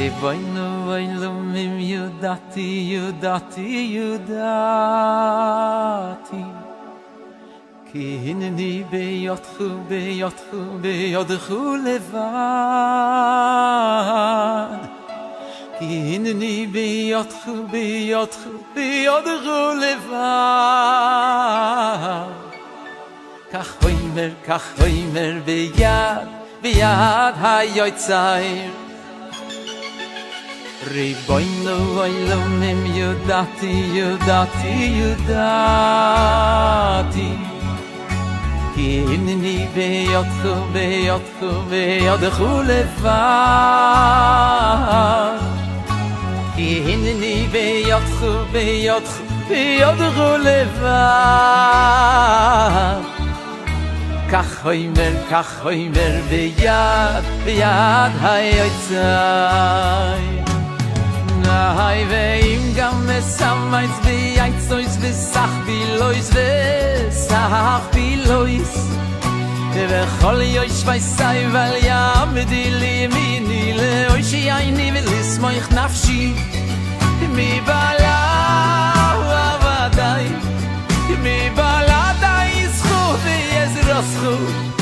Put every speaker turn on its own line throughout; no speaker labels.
Riboynu oilomim yudati, yudati, yudati Ki hinni beyotchu, beyotchu, beyotchu levad Ki hinni beyotchu, beyotchu, beyotchu levad Kach hoimer beyad, beyad hayotzai Hay veim gam mesamayts beyayts sois besach bilois besach bilois Ve chol yosh vaysay val yam dili mini le oy shayni velis moich nafshi mi bala avaday mi bala dai skhu yes raschu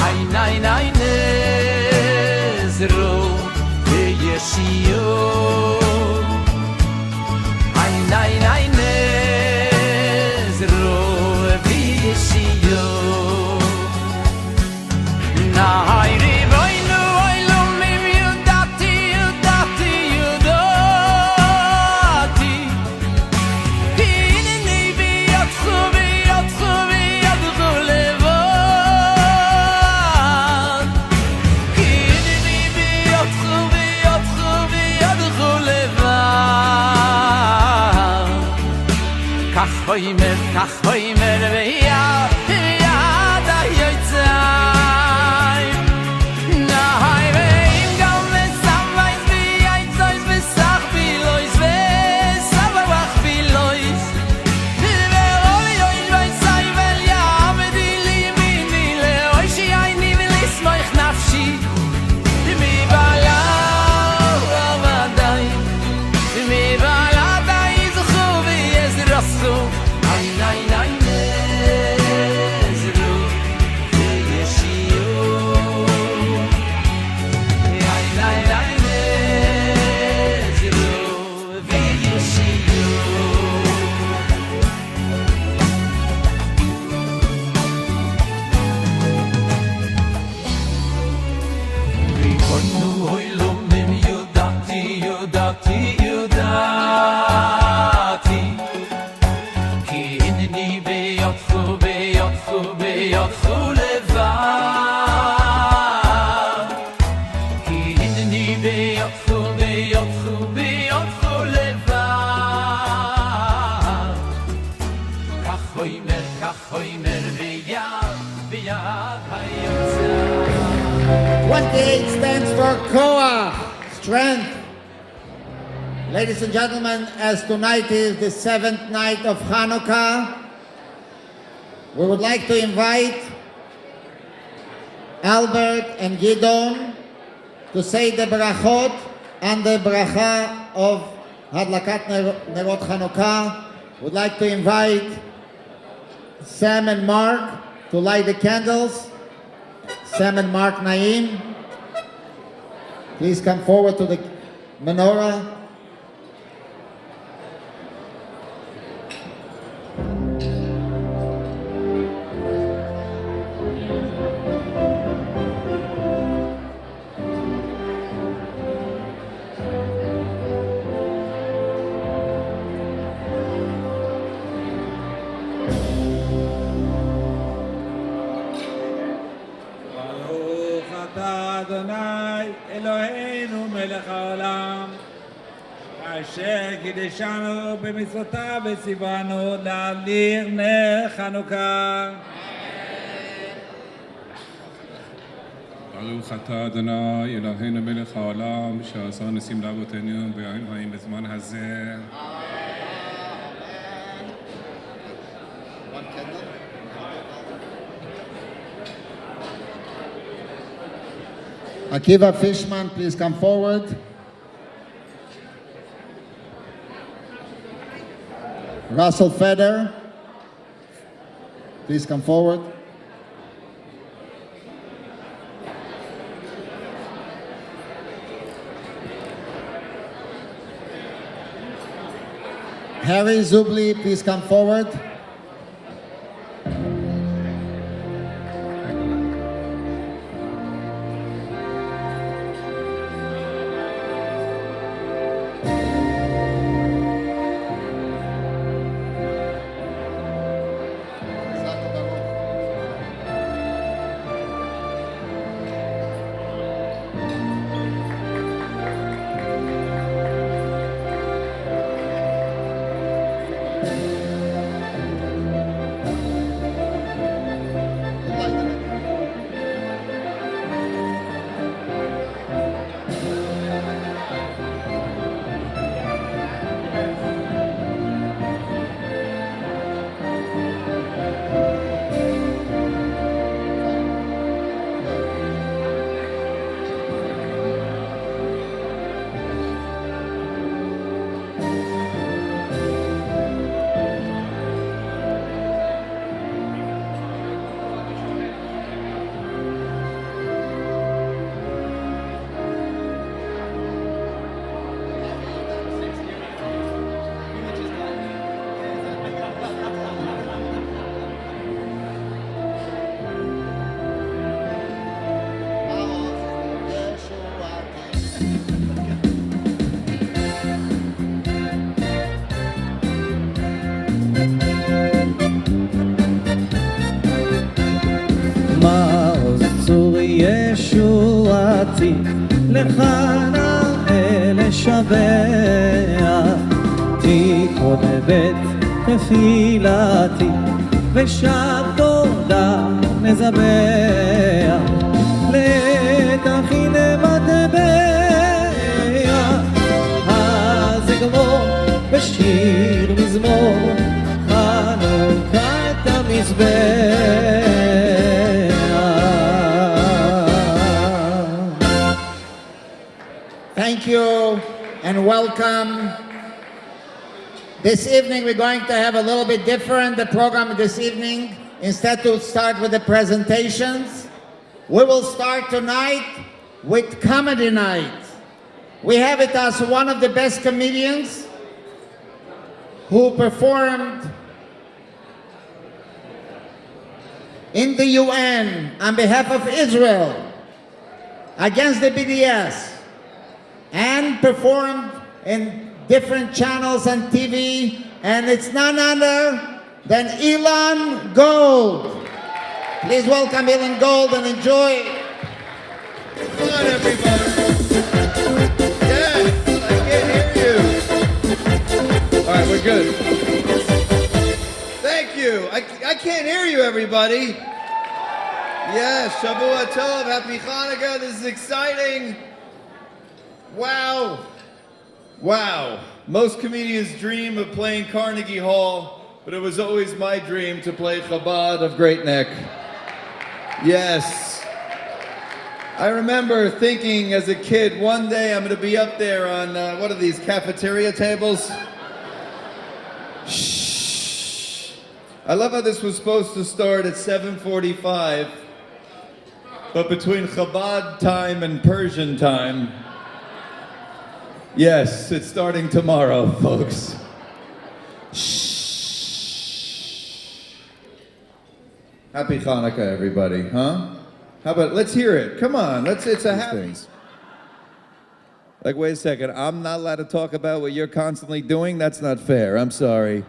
ay nay nay nezro yeshio Nay nay nezro visio Nay riboynu oilomim yudati yudati yudati Hinni biyotchu biyotchu biyotchu levad Hinni biyotchu biyotchu biyotchu levad Kach hoimer veyad, veyad hayotzai Nahay veim gam mesamayt biyayt zois besach bilois Besavach bilois Verol yosh vaysay vel yam dili mini leoy shayni velis moich nafshi Mi bala avaday Mi bala Rasu, ay nay nay nezru, yeshio, ay nay nay nezru, yeshio. Rikonu oilomim yudati, yudati, yudati. Beyotchu levad Ki hinni beyotchu, beyotchu, beyotchu levad Kach hoimer beyad, beyad hayotzai
28 stands for Koach, strength. Ladies and gentlemen, as tonight is the 7th night of Hanukkah, we would like to invite Albert and Gidon to say the brachot and the bracha of Hadlakat Nerot Hanukkah. Would like to invite Sam and Mark to light the candles. Sam and Mark Naim, please come forward to the menorah.
Adonai Eloheinu melech haolam asher קידשנו במצוותיו וציוונו להדליק נר חנוכה.
ברוך אתה אדוני אלוהינו מלך העולם שעשה ניסים לאבותינו בימים ההם בזמן הזה.
Akiva Fishman, please come forward. Russell Feder, please come forward. Harry Zubli, please come forward.
ישועתי לך נאה לשבח תיכון בית תפילתי ושם תודה נזבח לתכין מטבע אז אגמור בשיר מזמור חנוכת המזבח.
Thank you and welcome. This evening we're going to have a little bit different the program this evening. Instead to start with the presentations, we will start tonight with comedy night. We have with us one of the best comedians who performed in the UN on behalf of Israel against the BDS and performed in different channels and TV, and it's none other than Elon Gold. Please welcome Elon Gold and enjoy.
Come on, everybody. Yes, I can't hear you. All right, we're good. Thank you. I can't hear you, everybody. Yes, Shabbat Tov, Happy Hanukkah. This is exciting. Wow. Wow. Most comedians dream of playing Carnegie Hall but it was always my dream to play Chabad of Great Neck. Yes. I remember thinking as a kid, one day I'm going to be up there on, what are these, cafeteria tables? Shh. I love how this was supposed to start at 7:45, but between Chabad time and Persian time, yes, it's starting tomorrow, folks. Shh. Happy Hanukkah, everybody, huh? How about, let's hear it. Come on, it's a happy. Like, wait a second, I'm not allowed to talk about what you're constantly doing? That's not fair, I'm sorry.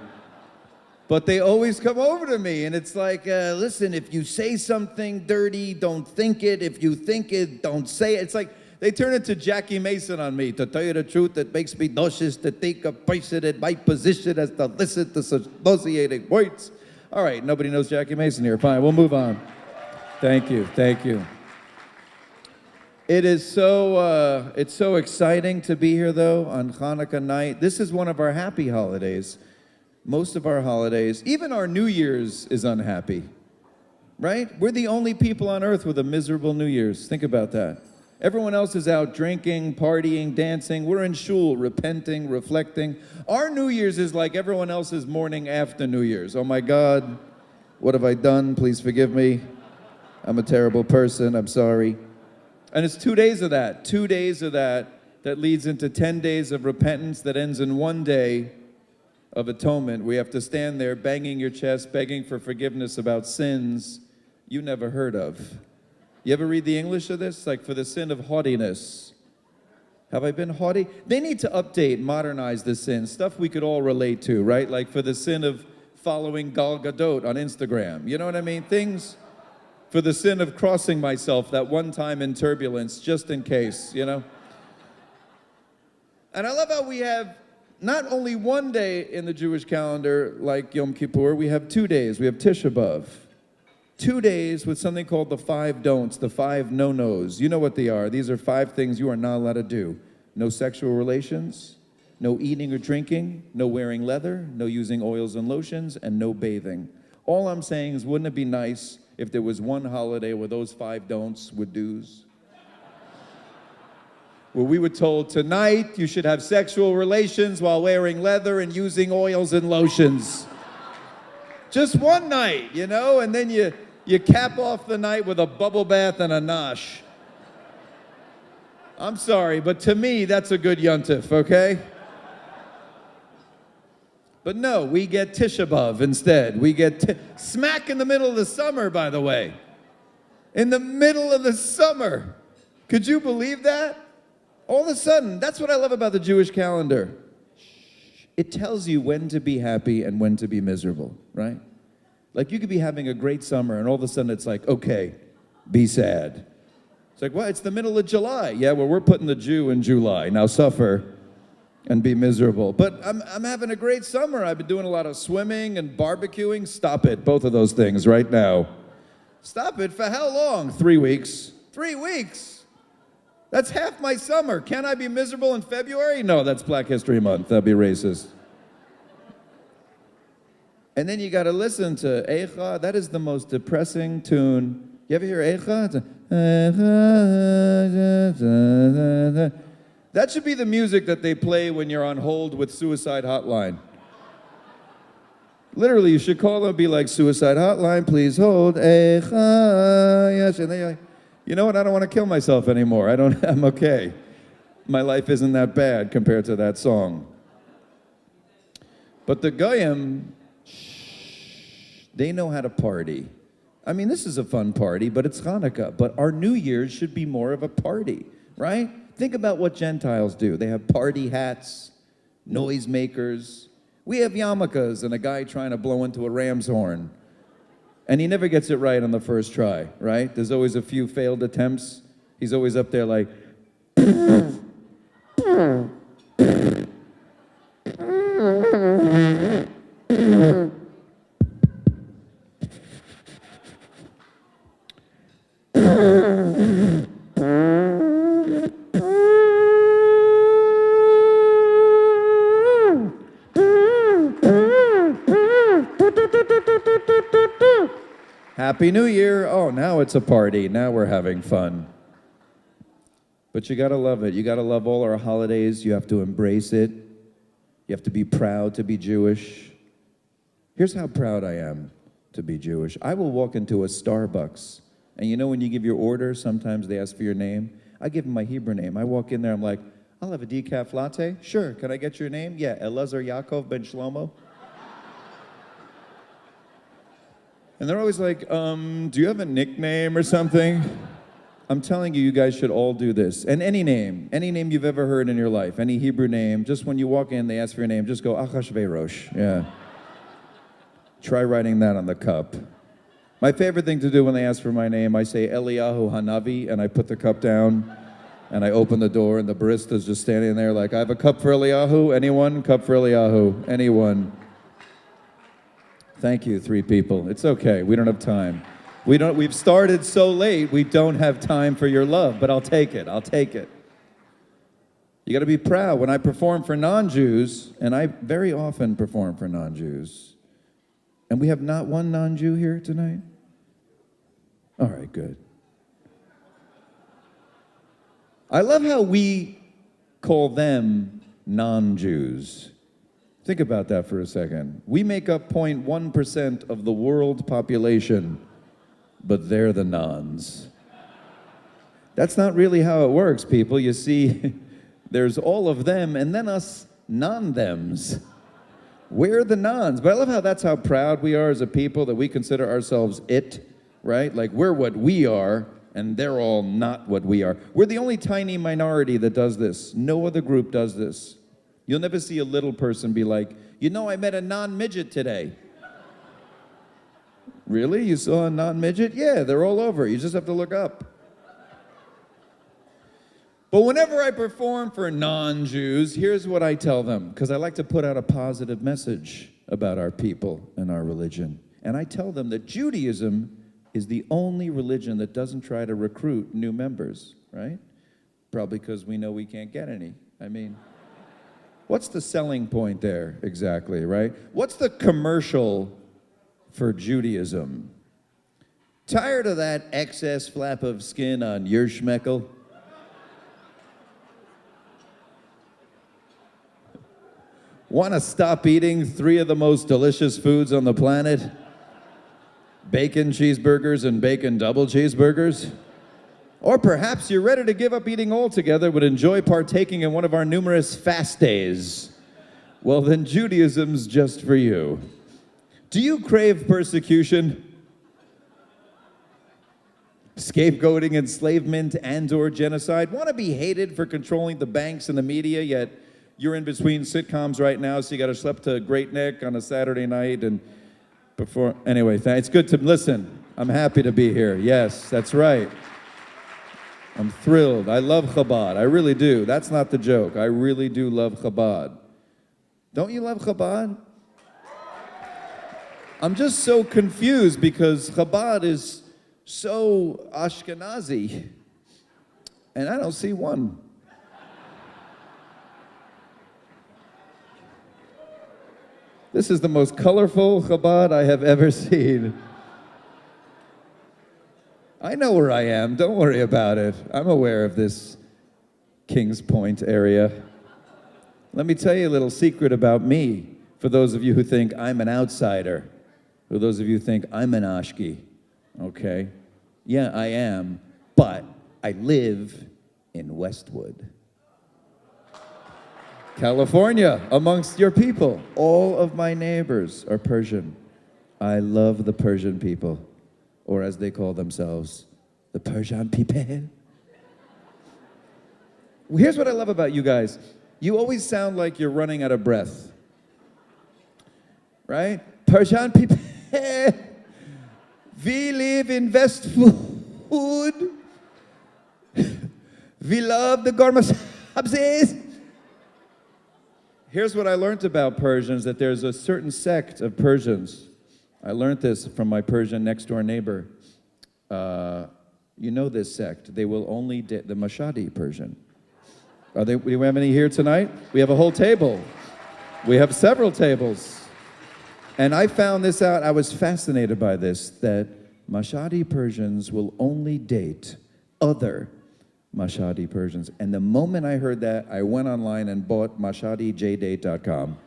But they always come over to me, and it's like, listen, if you say something dirty, don't think it. If you think it, don't say it. It's like, they turn into Jackie Mason on me. To tell you the truth, it makes me nauseous to take a person in my position as to listen to such nauseating words. All right, nobody knows Jackie Mason here. Fine, we'll move on. Thank you, thank you. It is so, it's so exciting to be here, though, on Hanukkah night. This is one of our happy holidays. Most of our holidays, even our New Year's is unhappy, right? We're the only people on earth with a miserable New Year's. Think about that. Everyone else is out drinking, partying, dancing. We're in shul, repenting, reflecting. Our New Year's is like everyone else's morning after New Year's. Oh my God, what have I done? Please forgive me. I'm a terrible person, I'm sorry. And it's 2 days of that, 2 days of that leads into 10 days of repentance that ends in 1 day of atonement. We have to stand there banging your chest, begging for forgiveness about sins you never heard of. You ever read the English of this? Like, for the sin of haughtiness. Have I been haughty? They need to update, modernize the sin, stuff we could all relate to, right? Like for the sin of following Gal Gadot on Instagram. You know what I mean? Things for the sin of crossing myself that one time in turbulence, just in case, you know? And I love how we have not only 1 day in the Jewish calendar, like Yom Kippur, we have 2 days. We have Tisha B'Av. 2 days with something called the 5 don'ts, the 5 no-nos. You know what they are. These are 5 things you are not allowed to do. No sexual relations, no eating or drinking, no wearing leather, no using oils and lotions, and no bathing. All I'm saying is, wouldn't it be nice if there was one holiday where those 5 don'ts were do's? Where we were told, tonight you should have sexual relations while wearing leather and using oils and lotions. Just one night, you know, and then you cap off the night with a bubble bath and a nosh. I'm sorry, but to me, that's a good yontif, okay? But no, we get Tisha B'Av instead. We get smack in the middle of the summer, by the way. In the middle of the summer. Could you believe that? All of a sudden, that's what I love about the Jewish calendar. It tells you when to be happy and when to be miserable, right? Like, you could be having a great summer, and all of a sudden it's like, okay, be sad. It's like, well, it's the middle of July. Yeah, well, we're putting the Jew in July. Now suffer and be miserable. But I'm having a great summer. I've been doing a lot of swimming and barbecuing. Stop it, both of those things right now. Stop it. For how long? 3 weeks. 3 weeks. That's half my summer. Can I be miserable in February? No, that's Black History Month. That'd be racist. And then you got to listen to Eicha. That is the most depressing tune. You ever hear Eicha? That should be the music that they play when you're on hold with Suicide Hotline. Literally, you should call them and be like, Suicide Hotline, please hold. Eicha. Yes. And they're like, you know what? I don't want to kill myself anymore. I'm okay. My life isn't that bad compared to that song. But the Goyim, they know how to party. I mean, this is a fun party, but it's Hanukkah. But our New Year's should be more of a party, right? Think about what Gentiles do. They have party hats, noisemakers. We have yarmulkes and a guy trying to blow into a ram's horn. And he never gets it right on the first try, right? There's always a few failed attempts. He's always up there like... Happy New Year. Oh, now it's a party. Now we're having fun. But you gotta love it. You gotta love all our holidays. You have to embrace it. You have to be proud to be Jewish. Here's how proud I am to be Jewish. I will walk into a Starbucks, and you know when you give your order, sometimes they ask for your name. I give them my Hebrew name. I walk in there, I'm like, I'll have a decaf latte. Sure, can I get your name? Yeah, Elazar Yaakov ben Shlomo. And they're always like, do you have a nickname or something? I'm telling you, you guys should all do this. And any name you've ever heard in your life, any Hebrew name, just when you walk in, they ask for your name, just go Achashverosh. Yeah. Try writing that on the cup. My favorite thing to do when they ask for my name, I say Eliyahu Hanavi, and I put the cup down, and I open the door, and the barista's just standing there like, I have a cup for Eliyahu. Anyone? Cup for Eliyahu. Anyone? Thank you, 3 people. It's okay. We don't have time. We've started so late, we don't have time for your love, but I'll take it. I'll take it. You got to be proud. When I perform for non-Jews, and I very often perform for non-Jews, and we have not one non-Jew here tonight? All right, good. I love how we call them non-Jews. Think about that for a second. We make up 0.1% of the world population, but they're the nons. That's not really how it works, people. You see, there's all of them, and then us non-thems. We're the nons. But I love how that's how proud we are as a people, that we consider ourselves it, right? Like we're what we are, and they're all not what we are. We're the only tiny minority that does this. No other group does this. You'll never see a little person be like, you know, I met a non-midget today. Really? You saw a non-midget? Yeah, they're all over. You just have to look up. But whenever I perform for non-Jews, here's what I tell them, because I like to put out a positive message about our people and our religion. And I tell them that Judaism is the only religion that doesn't try to recruit new members, right? Probably because we know we can't get any. I mean, what's the selling point there exactly, right? What's the commercial for Judaism? Tired of that excess flap of skin on your schmeckel? Want to stop eating 3 of the most delicious foods on the planet? Bacon cheeseburgers and bacon double cheeseburgers? Or perhaps you're ready to give up eating altogether but enjoy partaking in one of our numerous fast days. Well, then Judaism's just for you. Do you crave persecution, scapegoating, enslavement, and/or genocide? Want to be hated for controlling the banks and the media, yet you're in between sitcoms right now, so you got to schlep to Great Neck on a Saturday night and before. Anyway, it's good to listen. I'm happy to be here. Yes, that's right. I'm thrilled. I love Chabad. I really do. That's not the joke. I really do love Chabad. Don't you love Chabad? I'm just so confused because Chabad is so Ashkenazi, and I don't see one. This is the most colorful Chabad I have ever seen. I know where I am. Don't worry about it. I'm aware of this Kings Point area. Let me tell you a little secret about me, for those of you who think I'm an outsider, for those of you who think I'm an Ashki, okay? Yeah, I am, but I live in Westwood, California, amongst your people. All of my neighbors are Persian. I love the Persian people, or as they call themselves, the Persian people. Here's what I love about you guys. You always sound like you're running out of breath, right? Persian people. We live in Westwood. We love the Gormasabzes. Here's what I learned about Persians, that there's a certain sect of Persians. I learned this from my Persian next door neighbor. You know this sect. They will only the Mashadi Persian. Do we have any here tonight? We have a whole table. We have several tables. And I found this out. I was fascinated by this, that Mashhadi Persians will only date other Mashhadi Persians. And the moment I heard that, I went online and bought mashhadijdate.com.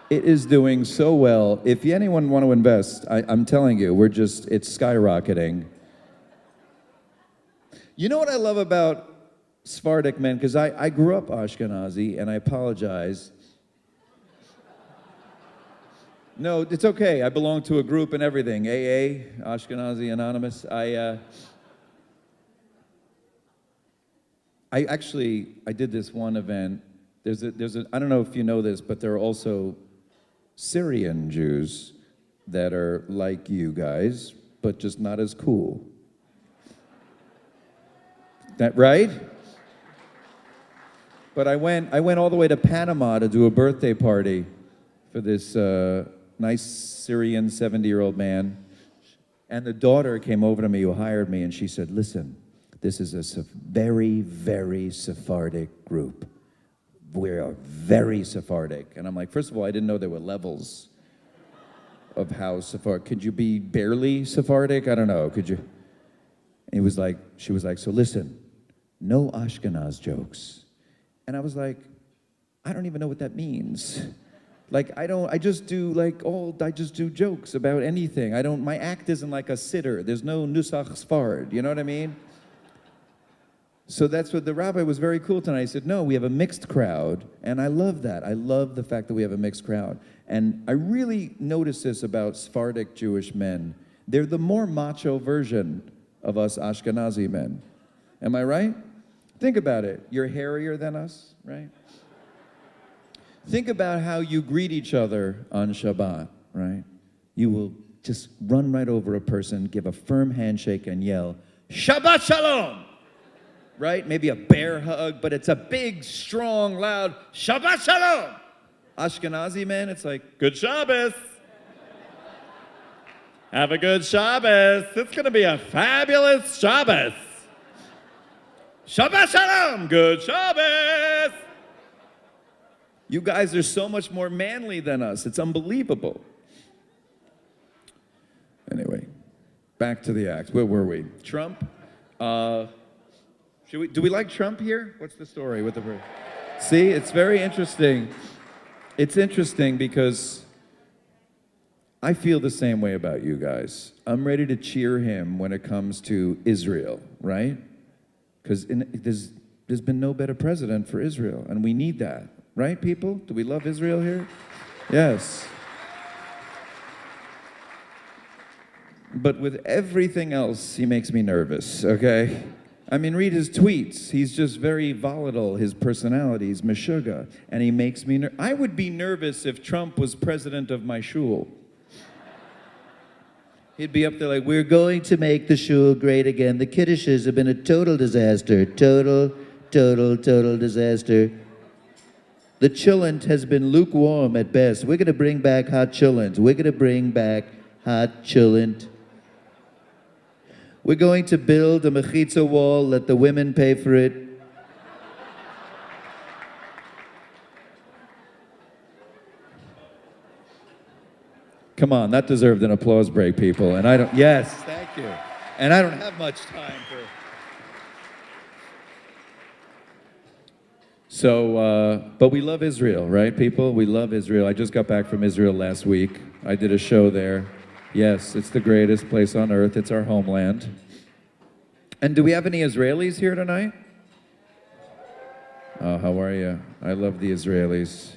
It is doing so well. If anyone want to invest, I'm telling you, it's skyrocketing. You know what I love about Sephardic men? Because I grew up Ashkenazi, and I apologize. No, it's okay. I belong to a group and everything. AA, Ashkenazi Anonymous. I did this one event. There's a, I don't know if you know this, but there are also Syrian Jews that are like you guys, but just not as cool. That right? But I went all the way to Panama to do a birthday party for this nice Syrian 70-year-old man. And the daughter came over to me who hired me, and she said, listen, this is a very, very Sephardic group. We are very Sephardic. And I'm like, first of all, I didn't know there were levels of how Sephardic. Could you be barely Sephardic? I don't know. Could you? And she was like, so listen, no Ashkenaz jokes. And I was like, I don't even know what that means. Like, I just do jokes about anything. My act isn't like a sitter. There's no Nusach Sfard, you know what I mean? So that's what the rabbi was very cool tonight. He said, no, we have a mixed crowd, and I love that. I love the fact that we have a mixed crowd. And I really notice this about Sephardic Jewish men. They're the more macho version of us Ashkenazi men. Am I right? Think about it. You're hairier than us, right? Think about how you greet each other on Shabbat, right? You will just run right over a person, give a firm handshake, and yell, Shabbat Shalom! Right? Maybe a bear hug, but it's a big, strong, loud, Shabbat Shalom! Ashkenazi man, it's like, Good Shabbos! Have a good Shabbos! It's gonna be a fabulous Shabbos! Shabbat Shalom! Good Shabbos! You guys are so much more manly than us. It's unbelievable. Anyway, back to the act. Where were we? Trump? Do we like Trump here? What's the story with the... See, it's very interesting. It's interesting because I feel the same way about you guys. I'm ready to cheer him when it comes to Israel, right? Because there's been no better president for Israel, and we need that. Right, people? Do we love Israel here? Yes. But with everything else, he makes me nervous, okay? I mean, read his tweets. He's just very volatile. His personality is meshuggah, and he makes me I would be nervous if Trump was president of my shul. He'd be up there like, we're going to make the shul great again. The kiddushes have been a total disaster. Total disaster. The chillent has been lukewarm at best. We're going to bring back hot chillent. We're going to bring back hot chillent. We're going to build a mechitza wall, let the women pay for it. Come on, that deserved an applause break, people. And I don't, yes, thank you. And I don't have much time for... So, but we love Israel, right, people? We love Israel. I just got back from Israel last week. I did a show there. Yes, it's the greatest place on earth. It's our homeland. And do we have any Israelis here tonight? Oh, how are you? I love the Israelis.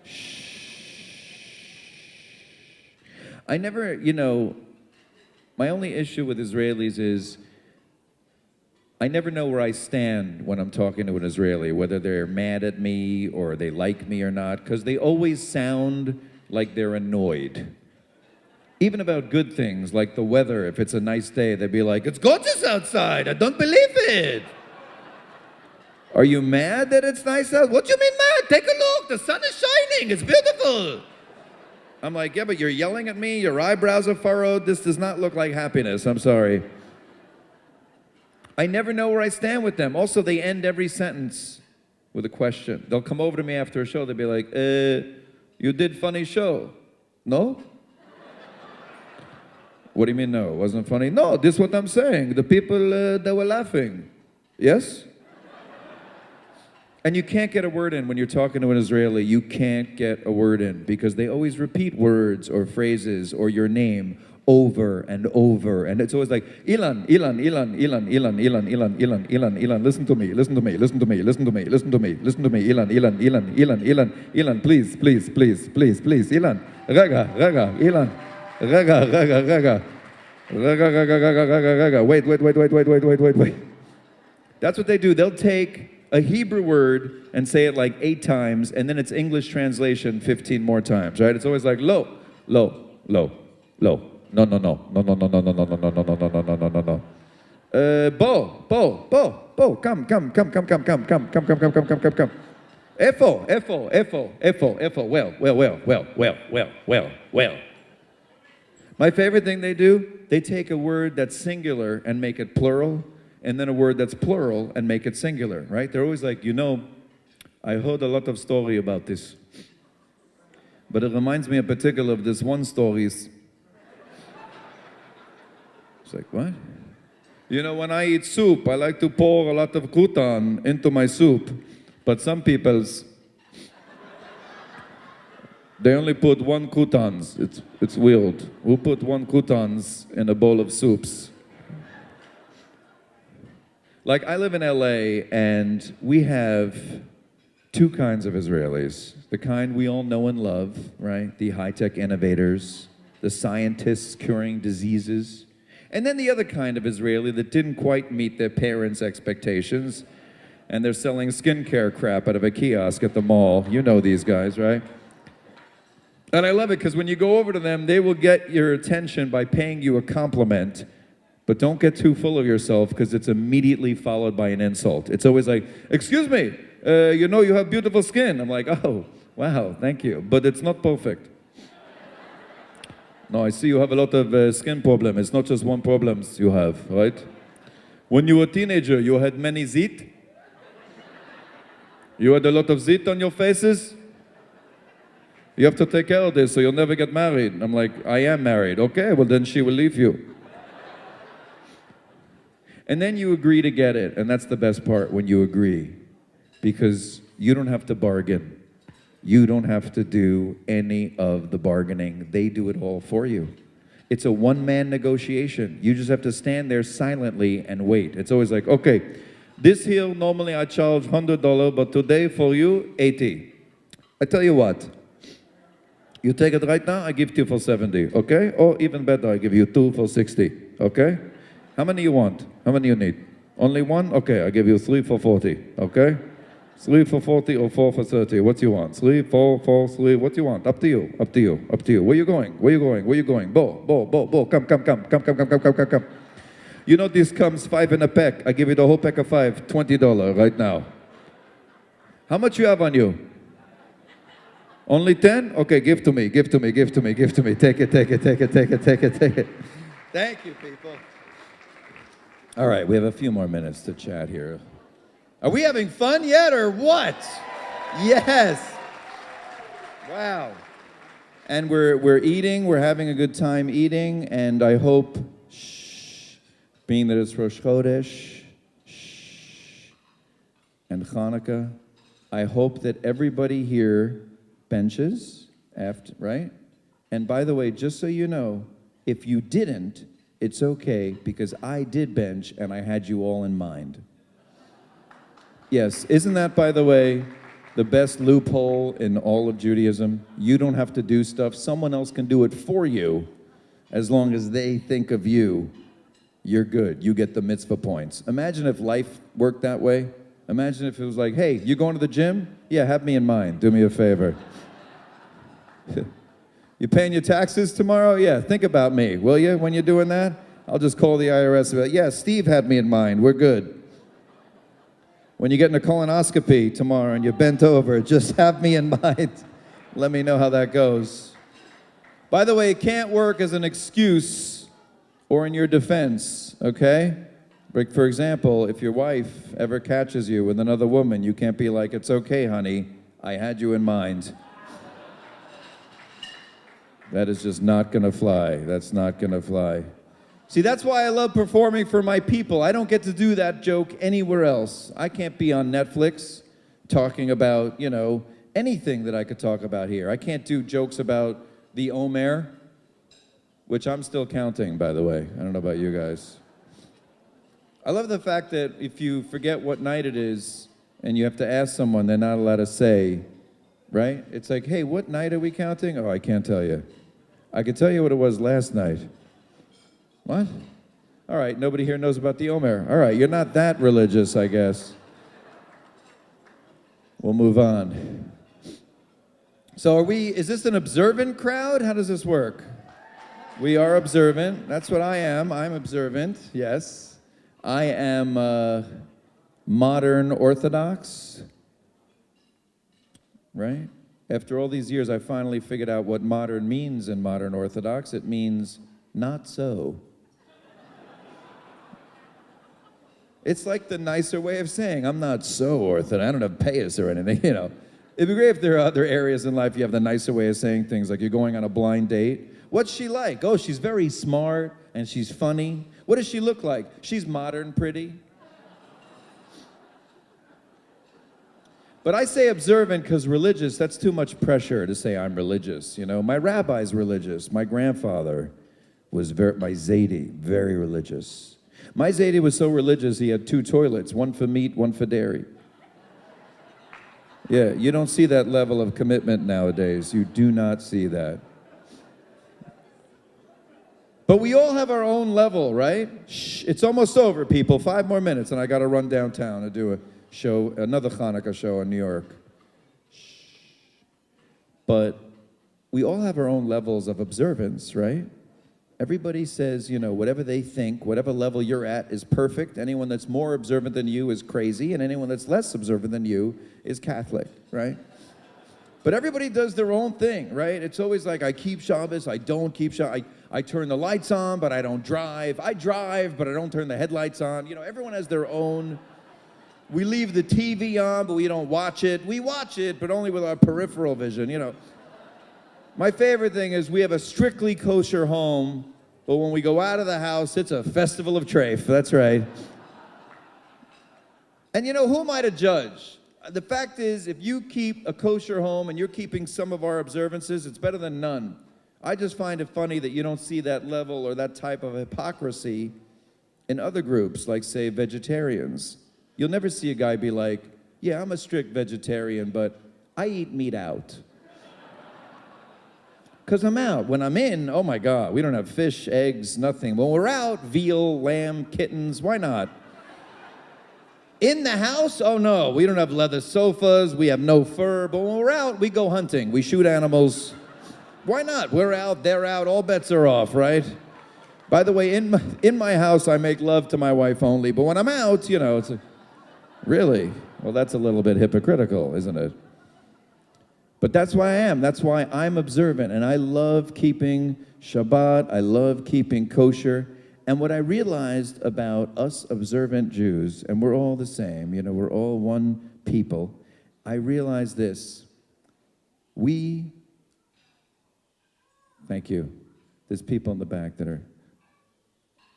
Shh. I never, my only issue with Israelis is I never know where I stand when I'm talking to an Israeli, whether they're mad at me or they like me or not, because they always sound like they're annoyed. Even about good things, like the weather. If it's a nice day, they'd be like, it's gorgeous outside, I don't believe it. Are you mad that it's nice out? What do you mean mad? Take a look, the sun is shining, it's beautiful. I'm like, yeah, but you're yelling at me, your eyebrows are furrowed, this does not look like happiness, I'm sorry. I never know where I stand with them. Also, they end every sentence with a question. They'll come over to me after a show, they'll be like, you did funny show. No? What do you mean, no? It wasn't funny? No, this is what I'm saying. The people that were laughing. Yes? And you can't get a word in when you're talking to an Israeli. You can't get a word in because they always repeat words or phrases or your name over and over. And it's always like, Elon, Elon, Elon, Elon, Elon, Elon, Elon, Elon, Elon, Elon, listen to me, listen to me, listen to me, listen to me, listen to me, listen to me, Elon, Elon, Elon, Elon, Elon, Elon, please, please, please, please, please, Elon, Raga, Raga, Elon, Raga, Raga, Raga, Raga, Raga, Raga, Raga, Raga, wait, wait, wait, wait, wait, wait, wait, wait, wait. That's what they do. They'll take a Hebrew word and say it like 8 times, and then it's English translation 15 more times, right? It's always like low, low, low, low. No, no, no, no, no, no, no, no, no, no, no, no, no, no, no, no, no, no. Bo, come, come, come, come, come, come, come, come, come, come, come, come, come, come. Efo, well. My favorite thing they do, they take a word that's singular and make it plural, and then a word that's plural and make it singular, right? They're always like, I heard a lot of story about this. But it reminds me in particular of this one story. It's like, what? When I eat soup, I like to pour a lot of crouton into my soup. But some people's, they only put 1 croutons. It's weird. Who put 1 croutons in a bowl of soups? Like, I live in LA, and we have 2 kinds of Israelis. The kind we all know and love, right? The high-tech innovators, the scientists curing diseases. And then the other kind of Israeli that didn't quite meet their parents' expectations, and they're selling skincare crap out of a kiosk at the mall. You know these guys, right? And I love it because when you go over to them, they will get your attention by paying you a compliment. But don't get too full of yourself because it's immediately followed by an insult. It's always like, excuse me, you have beautiful skin. I'm like, oh, wow, thank you. But it's not perfect. No, I see you have a lot of skin problem. It's not just one problem you have, right? When you were a teenager, you had many zit? You had a lot of zit on your faces? You have to take care of this so you'll never get married. I'm like, I am married. Okay, well then she will leave you. And then you agree to get it, and that's the best part when you agree. Because you don't have to bargain. You don't have to do any of the bargaining. They do it all for you. It's a one-man negotiation. You just have to stand there silently and wait. It's always like, okay, this here, normally I charge $100, but today for you, $80. I tell you what, you take it right now, I give it to you for $70, okay? Or even better, I give you 2 for $60, okay? How many you want? How many you need? Only 1? Okay, I give you 3 for $40, okay? 3 for $40 or 4 for $30. What do you want? 3, 4, 3. What do you want? Up to you. Up to you. Up to you. Where you going? Where you going? Where you going? Bo. Come. You know this comes 5 in a pack. I give you the whole pack of 5. $20 right now. How much you have on you? Only 10? Okay, give to me. Take it. Thank you, people. All right, we have a few more minutes to chat here. Are we having fun yet or what? Yes. Wow. And we're eating, we're having a good time eating, and I hope, being that it's Rosh Chodesh, and Hanukkah, I hope that everybody here benches, after, right? And by the way, just so you know, if you didn't, it's okay, because I did bench and I had you all in mind. Yes, isn't that, by the way, the best loophole in all of Judaism? You don't have to do stuff. Someone else can do it for you. As long as they think of you, you're good. You get the mitzvah points. Imagine if life worked that way. Imagine if it was like, hey, you going to the gym? Yeah, have me in mind. Do me a favor. You paying your taxes tomorrow? Yeah, think about me, will you, when you're doing that? I'll just call the IRS about, yeah, Steve had me in mind. We're good. When you're getting a colonoscopy tomorrow and you're bent over, just have me in mind. Let me know how that goes. By the way, it can't work as an excuse or in your defense, okay? Like, for example, if your wife ever catches you with another woman, you can't be like, it's okay, honey, I had you in mind. That is just not gonna fly. That's not gonna fly. See, that's why I love performing for my people. I don't get to do that joke anywhere else. I can't be on Netflix talking about, anything that I could talk about here. I can't do jokes about the Omer, which I'm still counting, by the way. I don't know about you guys. I love the fact that if you forget what night it is and you have to ask someone, they're not allowed to say, right? It's like, hey, what night are we counting? Oh, I can't tell you. I could tell you what it was last night. What? All right, nobody here knows about the Omer. All right, you're not that religious, I guess. We'll move on. So is this an observant crowd? How does this work? We are observant. That's what I am. I'm observant, yes. I am modern Orthodox, right? After all these years, I finally figured out what modern means in modern Orthodox. It means not so. It's like the nicer way of saying, I'm not so Orthodox. I don't have payas or anything, It'd be great if there are other areas in life you have the nicer way of saying things, like you're going on a blind date. What's she like? Oh, she's very smart and she's funny. What does she look like? She's modern, pretty. But I say observant because religious, that's too much pressure to say I'm religious. My rabbi's religious. My grandfather was my Zaidi, very religious. My Zaidi was so religious, he had 2 toilets, one for meat, one for dairy. Yeah, you don't see that level of commitment nowadays. You do not see that. But we all have our own level, right? Shh, it's almost over, people. 5 more minutes, and I got to run downtown and do a show, another Hanukkah show in New York. Shh. But we all have our own levels of observance, right? Everybody says, whatever they think, whatever level you're at is perfect. Anyone that's more observant than you is crazy, and anyone that's less observant than you is Catholic, right? But everybody does their own thing, right? It's always like, I keep Shabbos, I don't keep Shabbos. I turn the lights on, but I don't drive. I drive, but I don't turn the headlights on. Everyone has their own. We leave the TV on, but we don't watch it. We watch it, but only with our peripheral vision, My favorite thing is we have a strictly kosher home, but when we go out of the house, it's a festival of treif. That's right. And who am I to judge? The fact is, if you keep a kosher home and you're keeping some of our observances, it's better than none. I just find it funny that you don't see that level or that type of hypocrisy in other groups, like, say, vegetarians. You'll never see a guy be like, yeah, I'm a strict vegetarian, but I eat meat out. Because I'm out. When I'm in, oh my God, we don't have fish, eggs, nothing. When we're out, veal, lamb, kittens, why not? In the house, oh no, we don't have leather sofas, we have no fur, but when we're out, we go hunting, we shoot animals. Why not? We're out, they're out, all bets are off, right? By the way, in my house, I make love to my wife only, but when I'm out, it's really? Well, that's a little bit hypocritical, isn't it? But that's why I am. That's why I'm observant, and I love keeping Shabbat. I love keeping kosher. And what I realized about us observant Jews, and we're all the same, we're all one people, I realized this. Thank you. There's people in the back that are,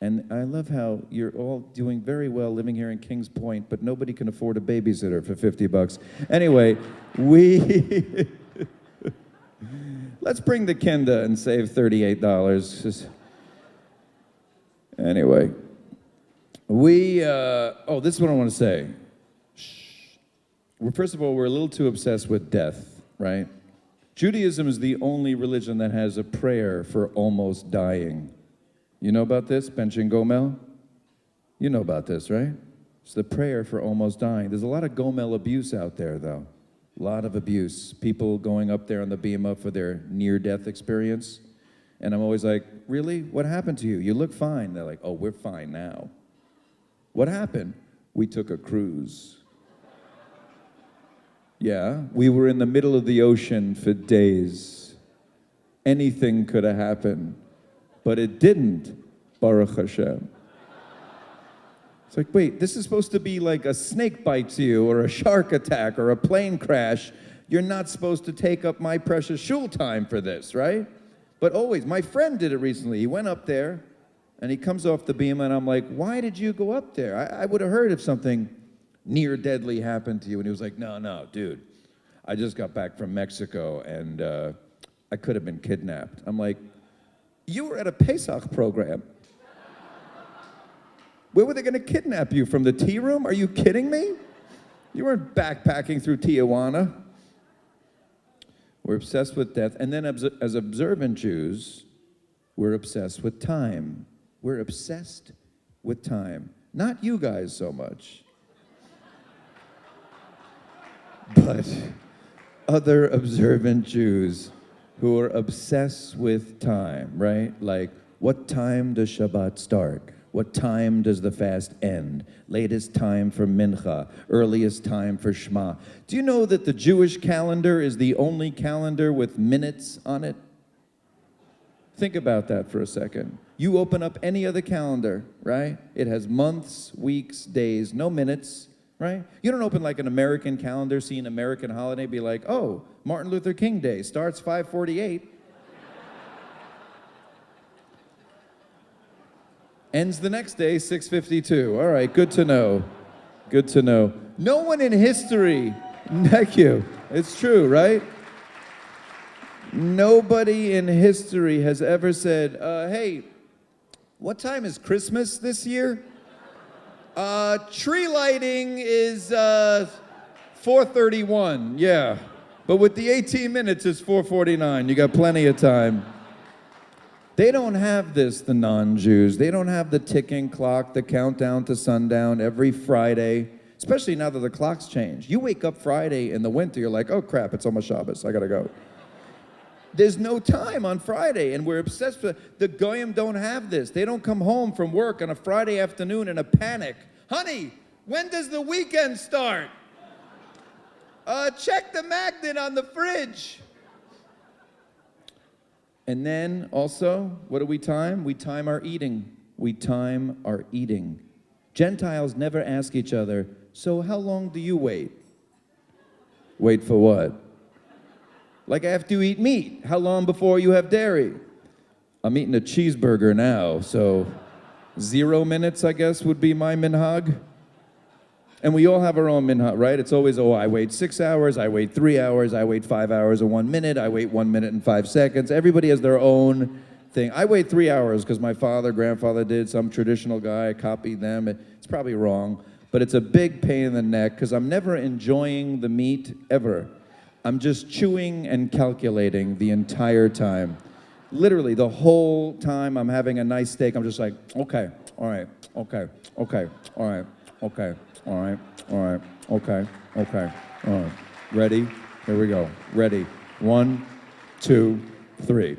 and I love how you're all doing very well living here in Kings Point, but nobody can afford a babysitter for $50. Anyway, let's bring the Kenda and save $38. Anyway, this is what I want to say. First of all, we're a little too obsessed with death, right? Judaism is the only religion that has a prayer for almost dying. You know about this, Benjamin Gomel? You know about this, right? It's the prayer for almost dying. There's a lot of Gomel abuse out there, though. A lot of abuse. People going up there on the bima for their near-death experience. And I'm always like, really? What happened to you? You look fine. They're like, oh, we're fine now. What happened? We took a cruise. Yeah, we were in the middle of the ocean for days. Anything could have happened, but it didn't, Baruch Hashem. It's like, wait, this is supposed to be like a snake bites you, or a shark attack, or a plane crash. You're not supposed to take up my precious shul time for this, right? But always, my friend did it recently. He went up there, and he comes off the beam, and I'm like, why did you go up there? I would have heard if something near deadly happened to you. And he was like, no, dude. I just got back from Mexico, and I could have been kidnapped. I'm like, you were at a Pesach program. Where were they going to kidnap you? From the tea room? Are you kidding me? You weren't backpacking through Tijuana. We're obsessed with death. And then as observant Jews, we're obsessed with time. We're obsessed with time. Not you guys so much. But other observant Jews who are obsessed with time, right? Like, what time does Shabbat start? What time does the fast end? Latest time for Mincha, earliest time for Shema. Do you know that the Jewish calendar is the only calendar with minutes on it? Think about that for a second. You open up any other calendar, right? It has months, weeks, days, no minutes, right? You don't open like an American calendar, see an American holiday, be like, oh, Martin Luther King Day starts 5:48. Ends the next day, 6:52. All right, good to know. Good to know. No one in history, thank you. It's true, right? Nobody in history has ever said, hey, what time is Christmas this year? Tree lighting is 4:31, yeah. But with the 18 minutes, it's 4:49. You got plenty of time. They don't have this, the non-Jews. They don't have the ticking clock, the countdown to sundown every Friday, especially now that the clock's changed. You wake up Friday in the winter, you're like, oh crap, it's almost Shabbos, I gotta go. There's no time on Friday, and we're obsessed with it. The Goyim don't have this. They don't come home from work on a Friday afternoon in a panic. Honey, when does the weekend start? Check the magnet on the fridge. And then also, what do we time? We time our eating. We time our eating. Gentiles never ask each other, so how long do you wait? Wait for what? Like after you eat meat, how long before you have dairy? I'm eating a cheeseburger now, so 0 minutes, I guess, would be my minhag. And we all have our own minhag, right? It's always, oh, I wait 6 hours, I wait 3 hours, I wait 5 hours and 1 minute, I wait 1 minute and 5 seconds. Everybody has their own thing. I wait 3 hours because my father, grandfather did, some traditional guy, I copied them. It's probably wrong, but it's a big pain in the neck because I'm never enjoying the meat ever. I'm just chewing and calculating the entire time. Literally, the whole time I'm having a nice steak, I'm just like, okay, all right, okay, okay, all right, okay, all right, all right, okay, okay, all right. Ready? Here we go. Ready. 1, 2, 3.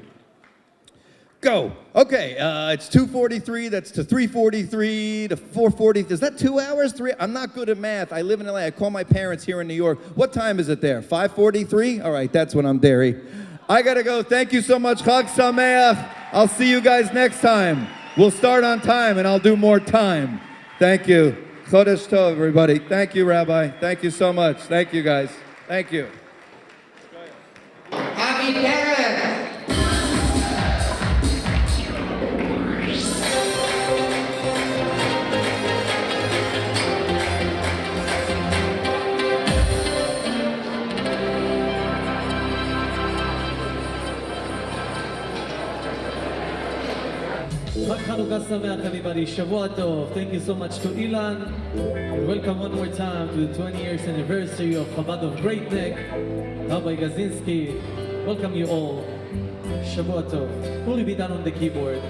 Go. Okay, it's 2:43, that's to 3:43 to 4:40. Is that 2 hours? 3? I'm not good at math. I live in LA. I call my parents here in New York. What time is it there? 5:43? All right, that's when I'm dairy. I gotta go. Thank you so much. Chag Sameach. I'll see you guys next time. We'll start on time and I'll do more time. Thank you. Chodesh Tov, everybody. Thank you, Rabbi. Thank you so much. Thank you, guys. Thank you.
Happy Terek!
Hanukkah Sameach, everybody. Shavua Tov. Thank you so much to Elon. And welcome one more time to the 20 years anniversary of Chabad of Great Neck. Rabbi Gazinski. Welcome you all. Shavua Tov. Will you be down on the keyboard?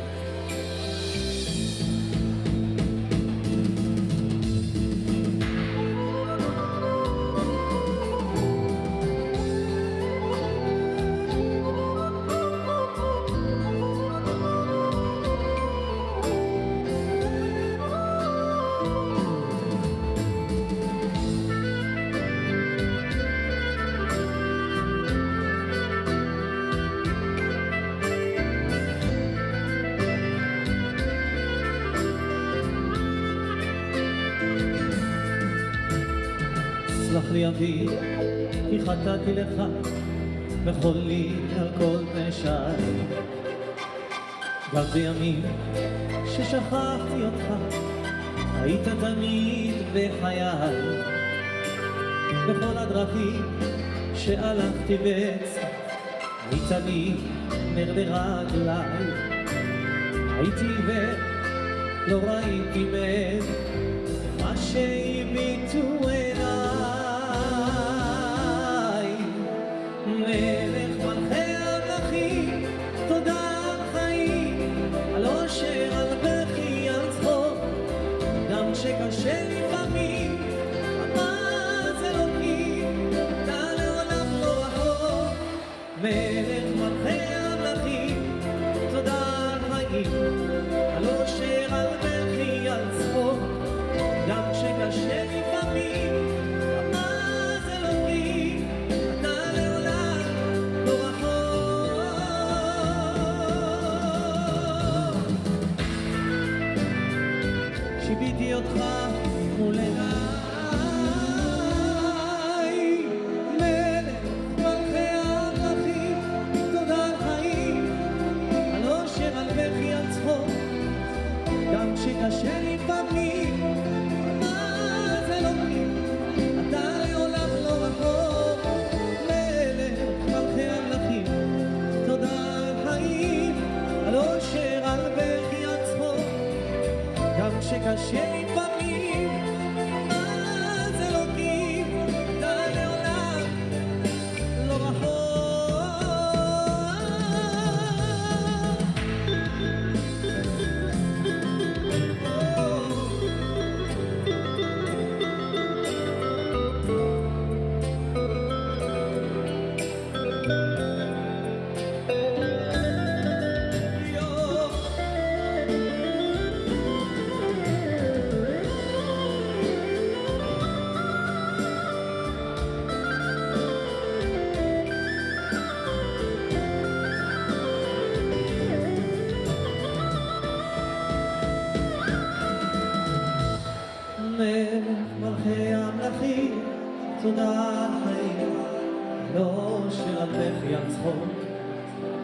סלח לי אבי, כי חטאתי לך, בכל לי על כל פשעי. גם בימים ששכחתי אותך, היית תמיד בחיי. בכל הדרכים שהלכתי בצד, היית תמיד נר לרגליי. הייתי ולא ראיתי מהם מה שהביטו עיניי. מלך מלכי המלכים, תודה על חיים, על אושר, על בכי, על צחוק, גם כשקשה לפעמים, אבל זה לא כי אתה לעולם לא רחוק. מלך מלכי המלכים, תודה על חיים, על אושר, על בכי, על צחוק, גם כשקשה לפעמים, אבל זה לא כי אתה לעולם לא רחוק. שיביתי אותך מול עיניי. מלך מלכי המלכים, תודה על חיים, על אושר, על בכי, על צחוק, גם כשקשה לפעמים, אבל זה לא כי אתה לעולם לא רחוק. מלך מלכי המלכים, תודה על חיים, על אושר, על בכי, על צחוק, גם כשקשה לפעמים, אבל זה לא כי אתה לעולם לא רחוק. מלך מלכי המלכים, תודה על חיים, על אושר, על בכי, על צחוק,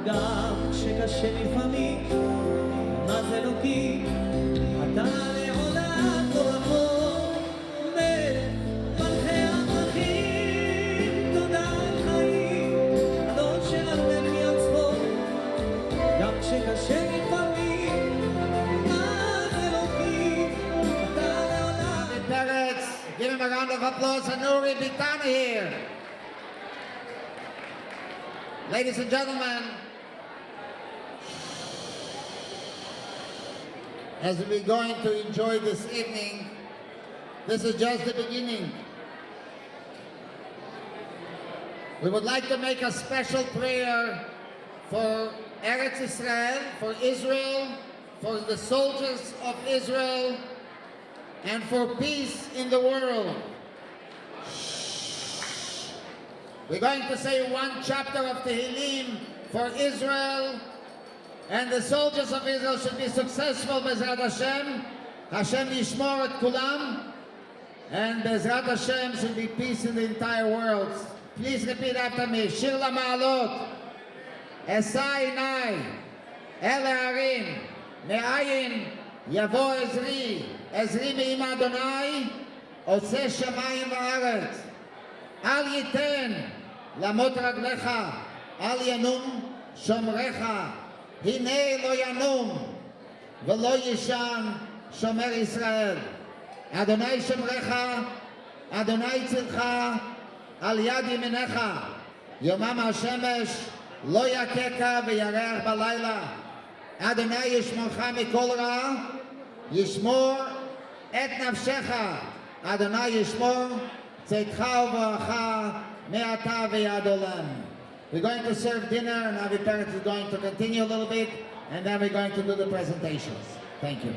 גם כשקשה לפעמים, מה זה לא כי אתה לעולם לא רחוק. מלך מלכי המלכים, תודה על חיים, על אושר, על בכי, על צחוק, גם כשקשה לפעמים, מה זה לא כי אתה לעולם.
Peretz, give him a round of applause. Hanuri Bitana here. Ladies and gentlemen, as we're going to enjoy this evening, this is just the beginning. We would like to make a special prayer for Eretz Israel, for the soldiers of Israel, and for peace in the world. We're going to say one chapter of Tehillim for Israel, and the soldiers of Israel should be successful, Bezrat Hashem. Hashem yishmor et kulam, and Bezrat Hashem should be peace in the entire world. Please repeat after me. Shir LaMa'alot, Esa Einai, El Ha'arim, Me'ayin, Yavo Ezri, Ezri Me'im Adonai, Ose Shamayim Va'aretz. Al Yiten, Lamot Raglecha, Al Yanum, Shomrecha, Hine Lo Yanum, V'lo Yishan, Shomer Israel. Adonai Shomrecha, Adonai Tzilcha, Al Yad Yeminecha, Yomam HaShemesh, Lo Yakeka V'yareach Balayla. Adonai Yishmorcha Mikol Ra, Yishmor Et Nafshecha. Adonai Yishmor Tzedcha U'Varacha Me'ata V'yad Olam. We're going to serve dinner, and Avi Peretz is going to continue a little bit, and then we're going to do the presentations. Thank you.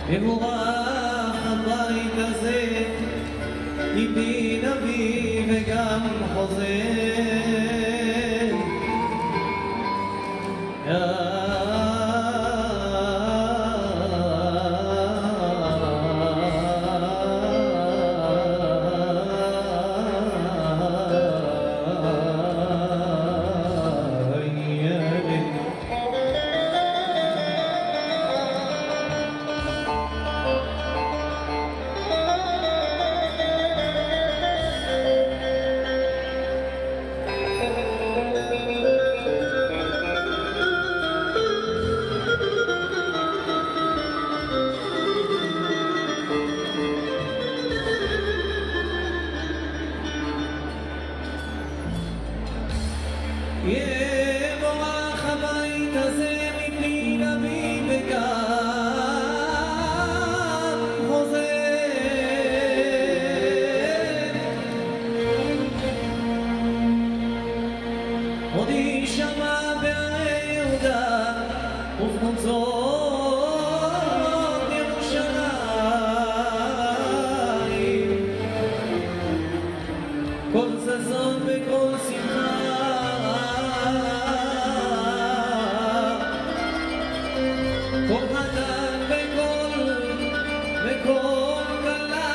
מבורך הבית הזה, איתי נביא וגם חוזר. יבורך הבית הזה מפי נביא וגם חוזר. עוד יישמע בערי יהודה ובחוצות ירושלים כל ששון וכל שמחה, כל חתן וכל כלה.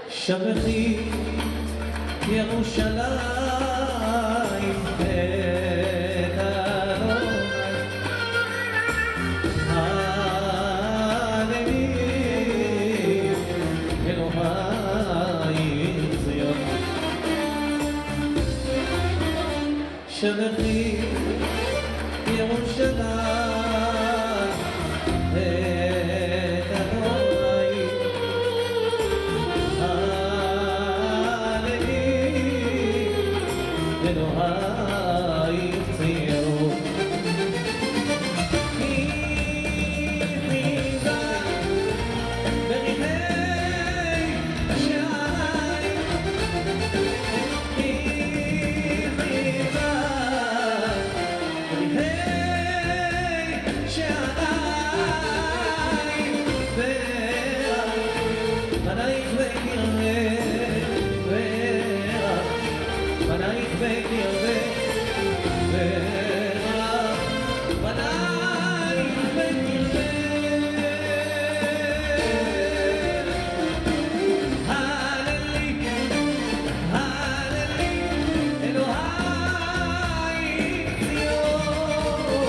שבחי ירושלים בית אדוני, הללי אלוהי ציון. שבחי ירושלים בית אדוני, אלוהי ציון. הכריזה בריחי השערים, הכריזה בריחי השערים, בנייך וקרבך, בנייך וקרבך, בנייך וקרבך. הללי, הללי, אלוהי ציון.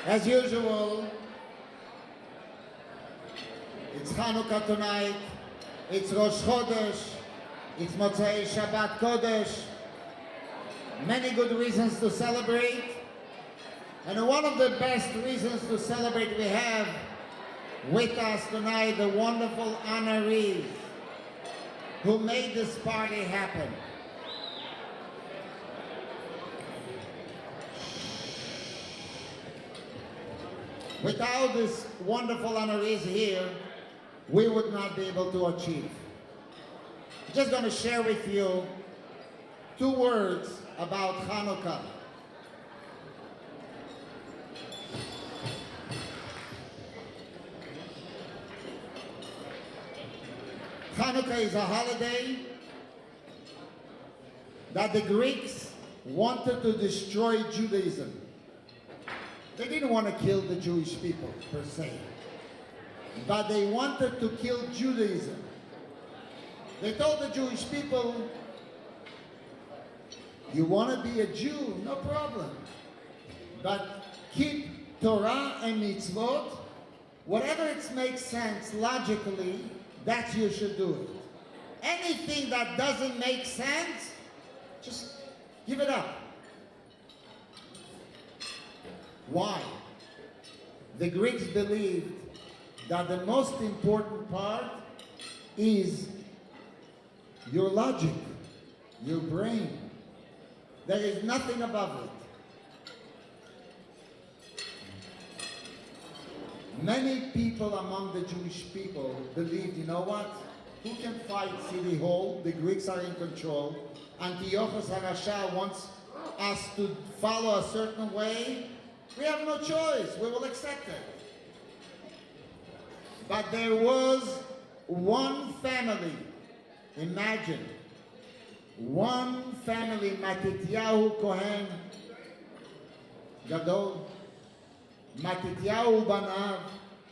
As usual, it's Hanukkah tonight, it's Rosh Chodesh, it's Motzei Shabbat Kodesh. Many good reasons to celebrate. And one of the best reasons to celebrate we have with us tonight the wonderful honorees who made this party happen. Without this wonderful honorees here, we would not be able to achieve. I'm just going to share with you 2 words about Hanukkah. Hanukkah is a holiday that the Greeks wanted to destroy Judaism. They didn't want to kill the Jewish people, per se. But they wanted to kill Judaism. They told the Jewish people, you want to be a Jew, no problem. But keep Torah and mitzvot, whatever it makes sense logically, that you should do it. Anything that doesn't make sense, just give it up. Why? The Greeks believed that the most important part is your logic, your brain. There is nothing above it. Many people among the Jewish people believed, you know what? Who can fight City Hall? The Greeks are in control. Antiochus HaRasha wants us to follow a certain way. We have no choice. We will accept it. But there was one family. Imagine. One family, Matityahu Kohen Gadol, Matityahu Banav,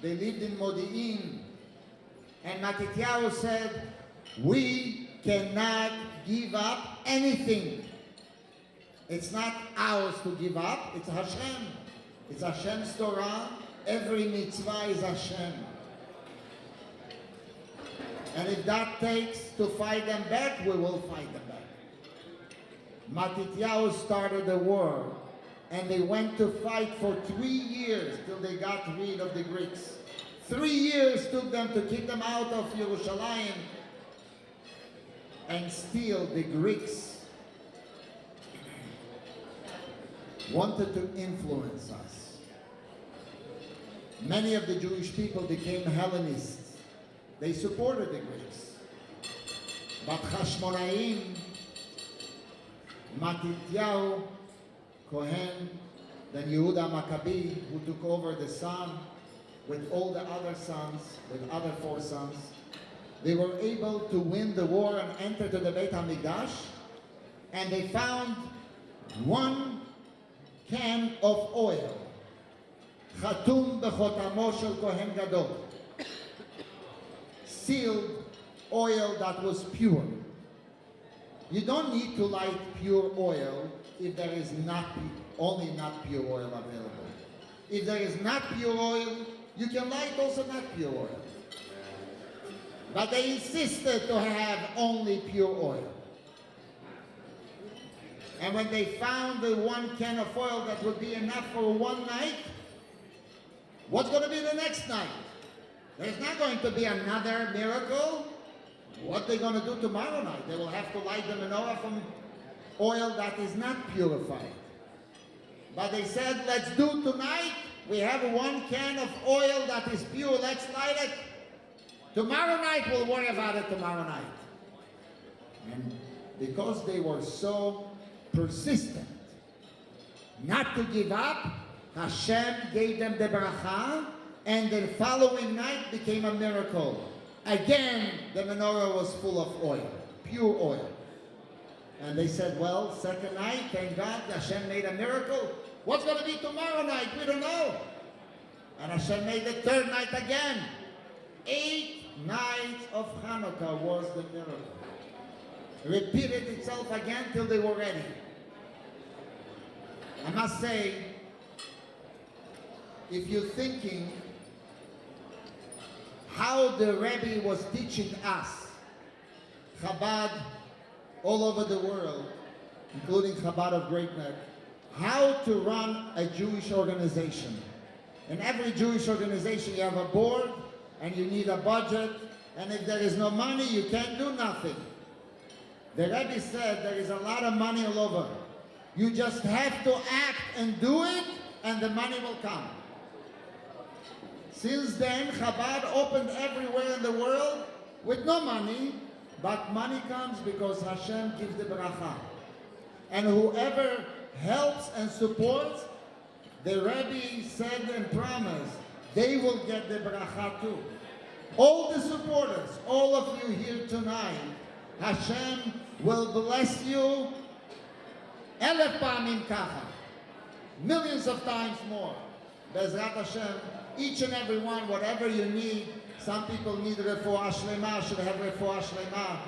they lived in Modi'in. And Matityahu said, we cannot give up anything. It's not ours to give up, it's Hashem. It's Hashem's Torah. Every mitzvah is Hashem. And if that takes to fight them back, we will fight them back. Matityahu started a war, and they went to fight for 3 years till they got rid of the Greeks. 3 years took them to keep them out of Yerushalayim, and still the Greeks wanted to influence us. Many of the Jewish people became Hellenists. They supported the Greeks. But Hashmonaim, Matityahu, Kohen, then Yehuda Maccabi, who took over the son with all the other sons, with other 4 sons, they were able to win the war and enter to the Beit HaMikdash, and they found 1 can of oil. חתום בחותמו של כהן גדול. Sealed oil that was pure. You don't need to light pure oil if there is only not pure oil available. If there is not pure oil, you can light also not pure oil. But they insisted to have only pure oil. And when they found the 1 can of oil that would be enough for one night, what's going to be the next night? There's not going to be another miracle. What they're going to do tomorrow night? They will have to light the menorah from oil that is not purified. But they said, let's do tonight. We have 1 can of oil that is pure. Let's light it. Tomorrow night, we'll worry about it tomorrow night. And because they were so persistent not to give up, Hashem gave them the bracha, and the following night became a miracle. Again, the menorah was full of oil, pure oil. And they said, well, second night, thank God, Hashem made a miracle. What's going to be tomorrow night? We don't know. And Hashem made the third night again. 8 nights of Hanukkah was the miracle. Repeated itself again till they were ready. I must say, if you're thinking how the Rebbe was teaching us, Chabad all over the world, including Chabad of Great Neck, how to run a Jewish organization. In every Jewish organization you have a board and you need a budget, and if there is no money you can't do nothing. The Rebbe said there is a lot of money all over. You just have to act and do it, and the money will come. Since then, Chabad opened everywhere in the world with no money, but money comes because Hashem gives the bracha. And whoever helps and supports, the Rebbe said and promised, they will get the bracha too. All the supporters, all of you here tonight, Hashem will bless you 1,000 pamim kacha, millions of times more. Bezrat Hashem, each and every one, whatever you need. Some people need refuah shlema, should have refuah shlema.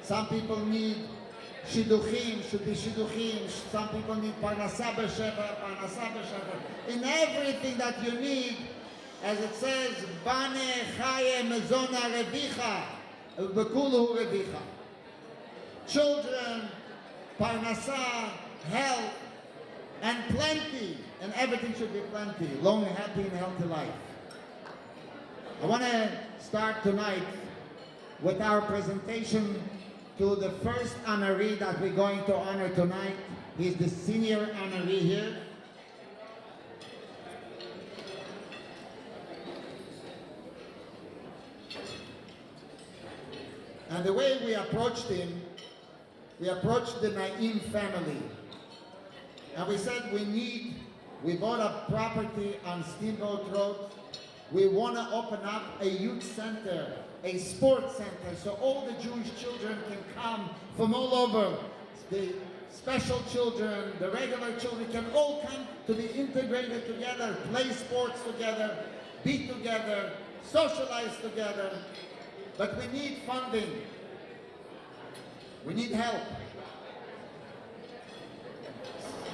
Some people need shidduchim, should be shidduchim. Some people need parnasah b'sheva, parnasah b'sheva. In everything that you need, as it says, bane chaye mezona revicha, b'kulu revicha. Children, parnasah, health, and plenty, and everything should be plenty. Long, happy, and healthy life. I want to start tonight with our presentation to the first honoree that we're going to honor tonight. He's the senior honoree here. And the way we approached him, we approached the Naim family. And we said we bought a property on Steamboat Road. We want to open up a youth center, a sports center, so all the Jewish children can come from all over. The special children, the regular children can all come to be integrated together, play sports together, be together, socialize together. But we need funding. We need help.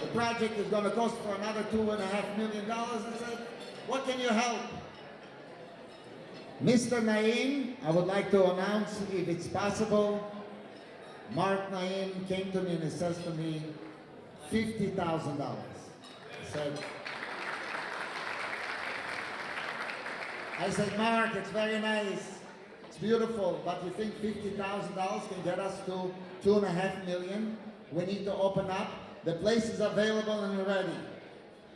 The project is going to cost for another $2.5 million. I said, what can you help? Mr. Naim, I would like to announce, if it's possible, Mark Naim came to me and he says to me, $50,000. I said, Mark, it's very nice, it's beautiful, but you think $50,000 can get us to $2.5 million? We need to open up. The place is available and ready.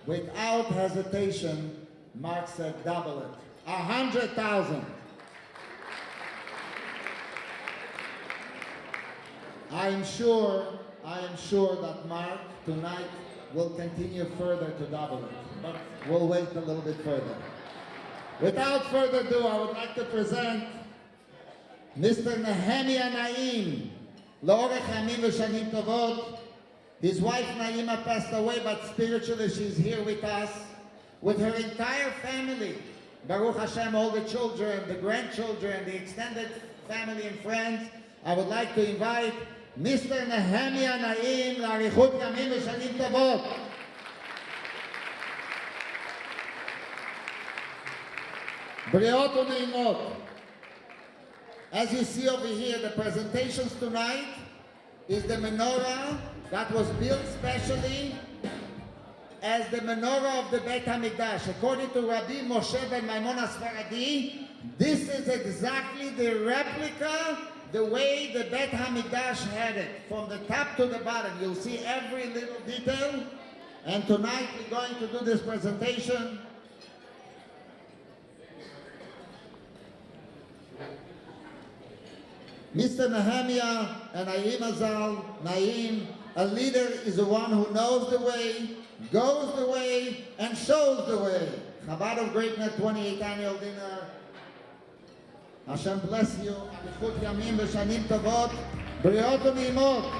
Without hesitation, Mark said, double it. 100,000. I am sure that Mark tonight will continue further to double it, but we'll wait a little bit further. Without further ado, I would like to present Mr. Nehemiah Naim, L'orech Yamim V'Shanim Tovot. His wife Naima passed away, but spiritually she's here with us. with her entire family. Baruch Hashem, all the children, the grandchildren, the extended family and friends. I would like to invite Mr. Nehemiah Naim Larichut Yamim V'Shanim Tovot. Briot u'neimot. As you see over here, the presentations tonight is the menorah that was built specially as the menorah of the Beit HaMikdash. According to Rabbi Moshe ben Maimon HaSfaradi, this is exactly the replica, the way the Beit HaMikdash had it, from the top to the bottom. You'll see every little detail. And tonight we're going to do this presentation. Mr. Nehemiah and Naim Mazal, Naim, a leader is the one who knows the way, goes the way, and shows the way. Chabad of Greatness 28th Annual Dinner. Hashem bless you. Arichut Yamim V'Shanim Tovot. Briot u'neimot.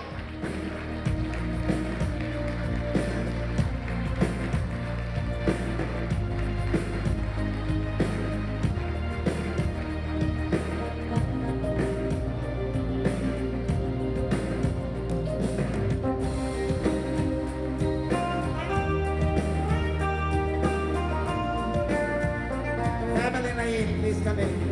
Please come in.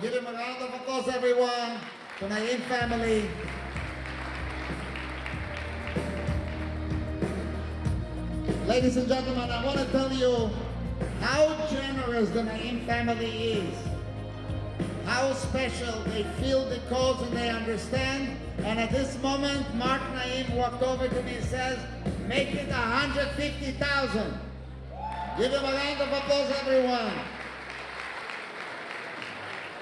Give him a round of applause, everyone, to Naim family. Ladies and gentlemen, I want to tell you how generous the Naim family is, how special they feel the cause and they understand. And at this moment, Mark Naim walked over to me and says, make it 150,000. Give him a round of applause, everyone.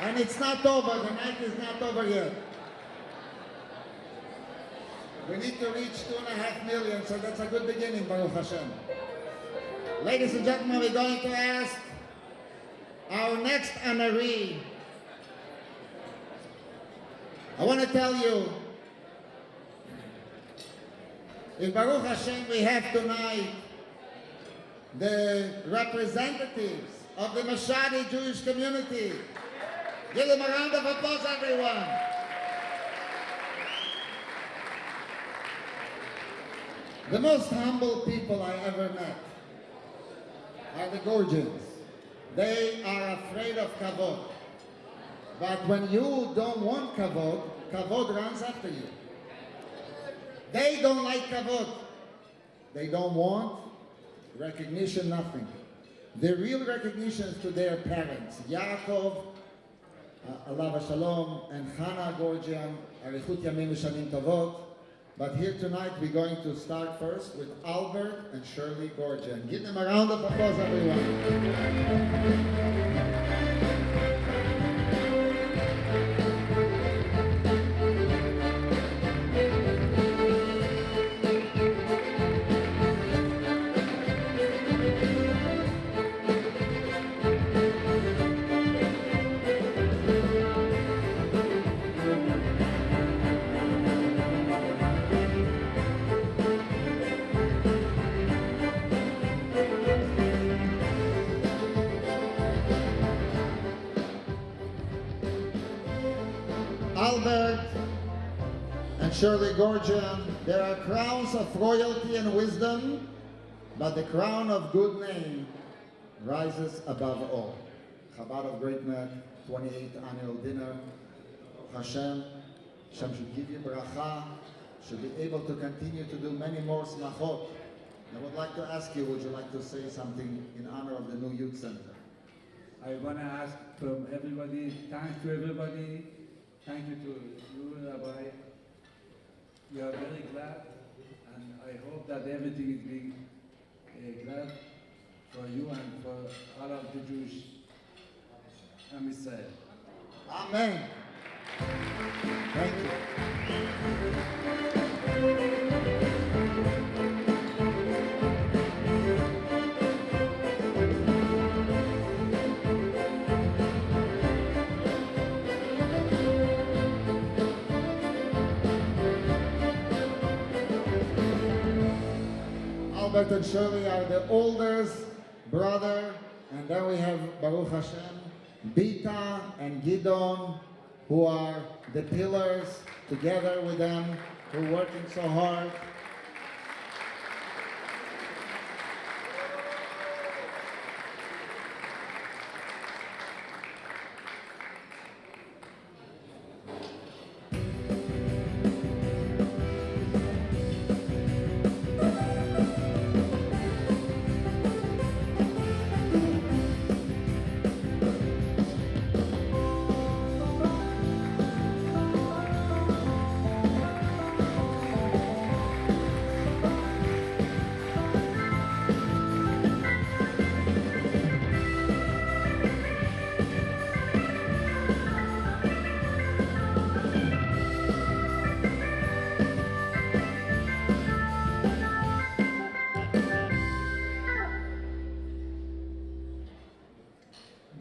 And it's not over, the night is not over yet. We need to reach 2.5 million, so that's a good beginning, Baruch Hashem. Ladies and gentlemen, we're going to ask our next honoree. I want to tell you, if Baruch Hashem we have tonight the representatives of the Mashadi Jewish community. Give them a round of applause, everyone. The most humble people I ever met are the Georgians. They are afraid of kavod. But when you don't want kavod, kavod runs after you. They don't like kavod. They don't want recognition, nothing. The real recognition is to their parents. Yaakov, Alav Shalom, and Hannah Gorgian, Arichut Yamim V'Shanim Tovot. But here tonight we're going to start first with Albert and Shirley Gorgian. Give them a round of applause, everyone. Albert and Shirley Gorgian, there are crowns of royalty and wisdom, but the crown of good name rises above all. Chabad of Great Neck, 28th annual dinner. Hashem should give you bracha, should be able to continue to do many more smachot. I would like to ask you, would you like to say something in honor of the new youth center?
I want to ask from everybody, thanks to everybody, thank you to you, Rabbi. We are very glad, and I hope that everything is being glad for you and for all of the Jewish Am Yisrael.
Amen. Thank Albert and Shirley are the oldest brother, and then we have Baruch Hashem, Bita and Gidon, who are the pillars, together with them, who are working so hard.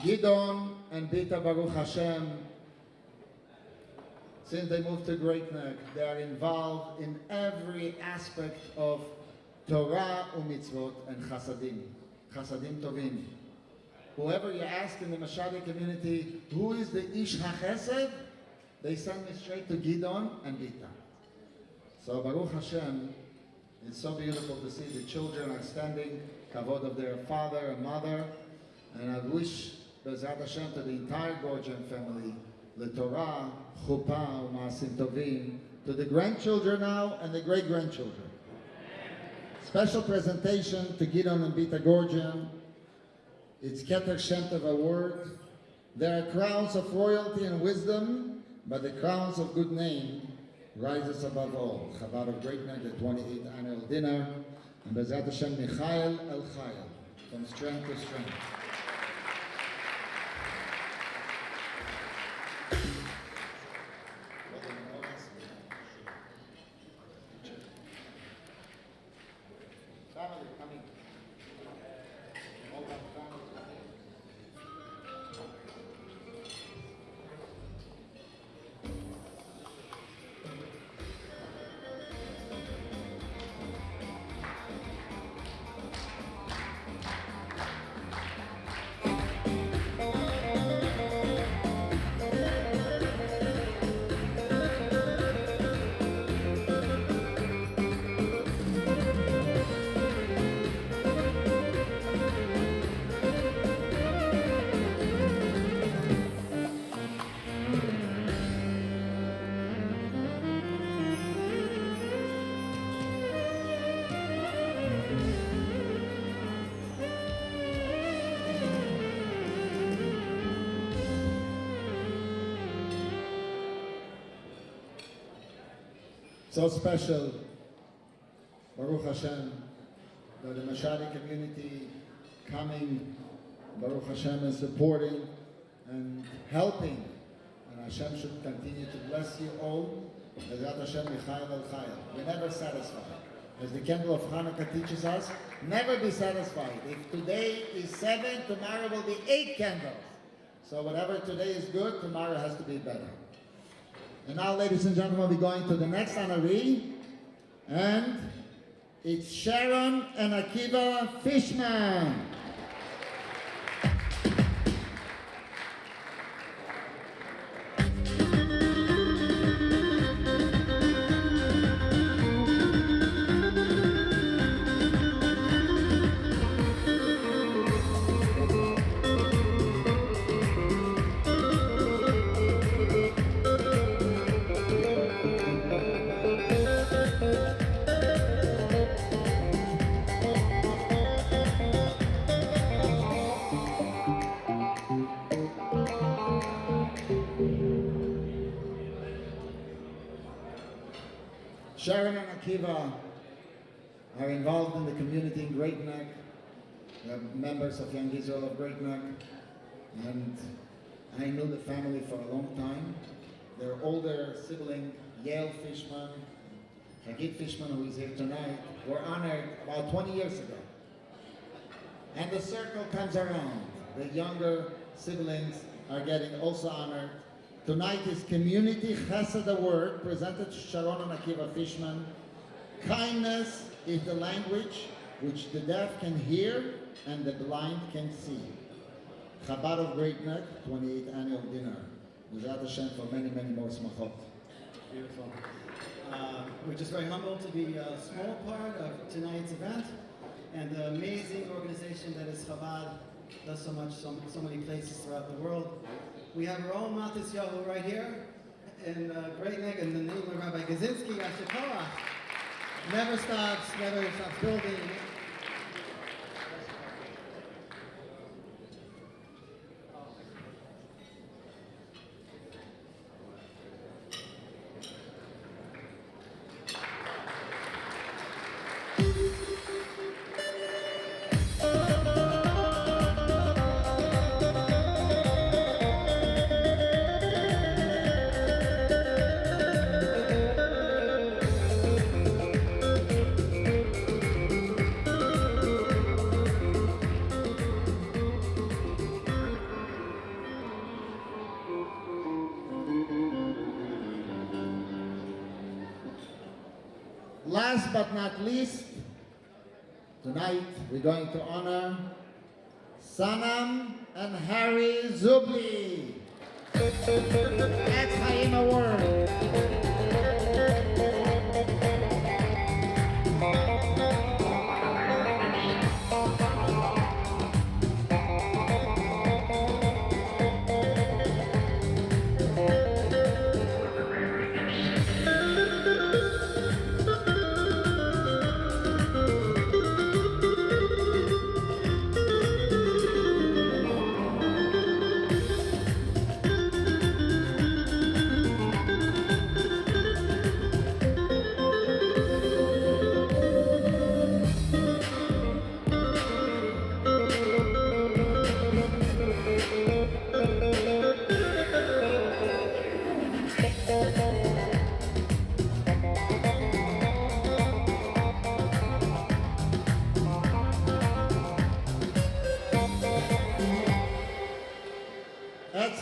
Gidon and Bita, Baruch Hashem, since they moved to Great Neck, they are involved in every aspect of Torah u'mitzvot and chasadim tovim. Whoever you ask in the Mashadi community, who is the Ish HaChesed, they send me straight to Gidon and Bita. So Baruch Hashem, it's so beautiful to see the children are standing, kavod of their father and mother, and I wish Bezrat Hashem to the entire Gorgian family, the Torah, Chuppah, U'Maasim Tovim, to the grandchildren now and the great-grandchildren. Special presentation to Gidon and Bita Gorgian. It's Keter Shem Tov award. There are crowns of royalty and wisdom, but the crowns of good name rises above all. Chabad of Great Neck, the 28th annual dinner, and Bezrat Hashem Michael El Chayel, from strength to strength. Family coming. All that family coming. So special, Baruch Hashem, that the Mashadi community coming, Baruch Hashem, and supporting and helping. And Hashem should continue to bless you all. Bezrat Hashem, Michael El Chayel. We're never satisfied. As the candle of Hanukkah teaches us, never be satisfied. If today is 7, tomorrow will be 8 candles. So whatever today is good, tomorrow has to be better. And now, ladies and gentlemen, we're going to the next honoree, and it's Sharon and Akiva Fishman. Sharon and Akiva are involved in the community in Great Neck. They're members of Young Israel of Great Neck, and I knew the family for a long time. Their older sibling, Yael Fishman, Hagit Fishman, who is here tonight, were honored about 20 years ago. And the circle comes around. The younger siblings are getting also honored. Tonight is Community Chesed Award, presented to Sharon and Akiva Fishman. Kindness is the language which the deaf can hear and the blind can see. Chabad of Great Neck, 28th annual dinner. Mizrat Hashem for many, many more smachot.
Beautiful. We're just very humbled to be a small part of tonight's event, and the amazing organization that is Chabad does so much, so many places throughout the world. We have our own Matis Yahu right here in Great Neck, in the name of Rabbi Gazinski, Ashikoah. Never stops building.
Last but not least, tonight we're going to honor Sanam and Harry Zubli. That's Chaim Award.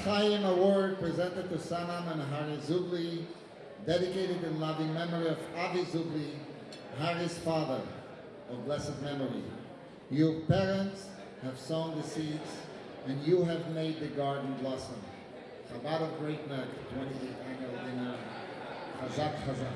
Chaim Award presented to Sanam and Harry Zubli, dedicated in loving memory of Avi Zubli, Harry's father, of blessed memory. You parents have sown the seeds, and you have made the garden blossom. Chabad of Great Neck, 28th annual dinner. Chazak, Chazak.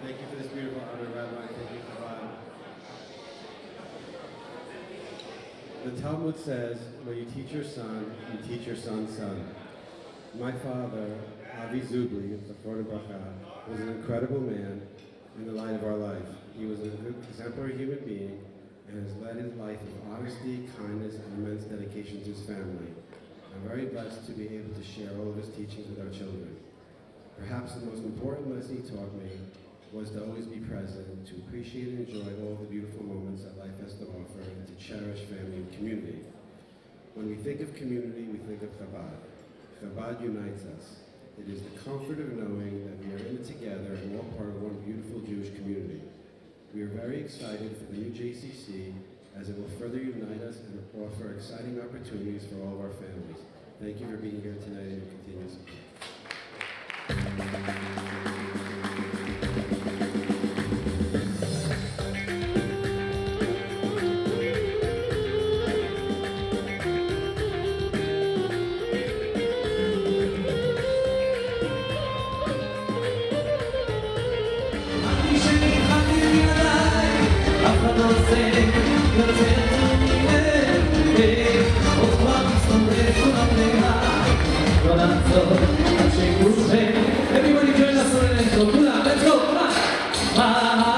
Thank you for this beautiful honor, Rabbi. Thank you, Chabad. The Talmud says, when you teach your son, you teach your son's son. My father, Avi Zubli, Zachor Bracha, was an incredible man in the light of our life. He was an exemplary human being and has led his life of honesty, kindness, and immense dedication to his family. I'm very blessed to be able to share all of his teachings with our children. Perhaps the most important lesson he taught me was to always be present, to appreciate and enjoy all the beautiful moments that life has to offer, and to cherish family and community. When we think of community, we think of Chabad. Chabad unites us. It is the comfort of knowing that we are in it together and all part of one beautiful Jewish community. We are very excited for the new JCC as it will further unite us and offer exciting opportunities for all of our families. Thank you for being here tonight and your continued support.
I'm
Everybody join us on the next one. Let's go. Come on.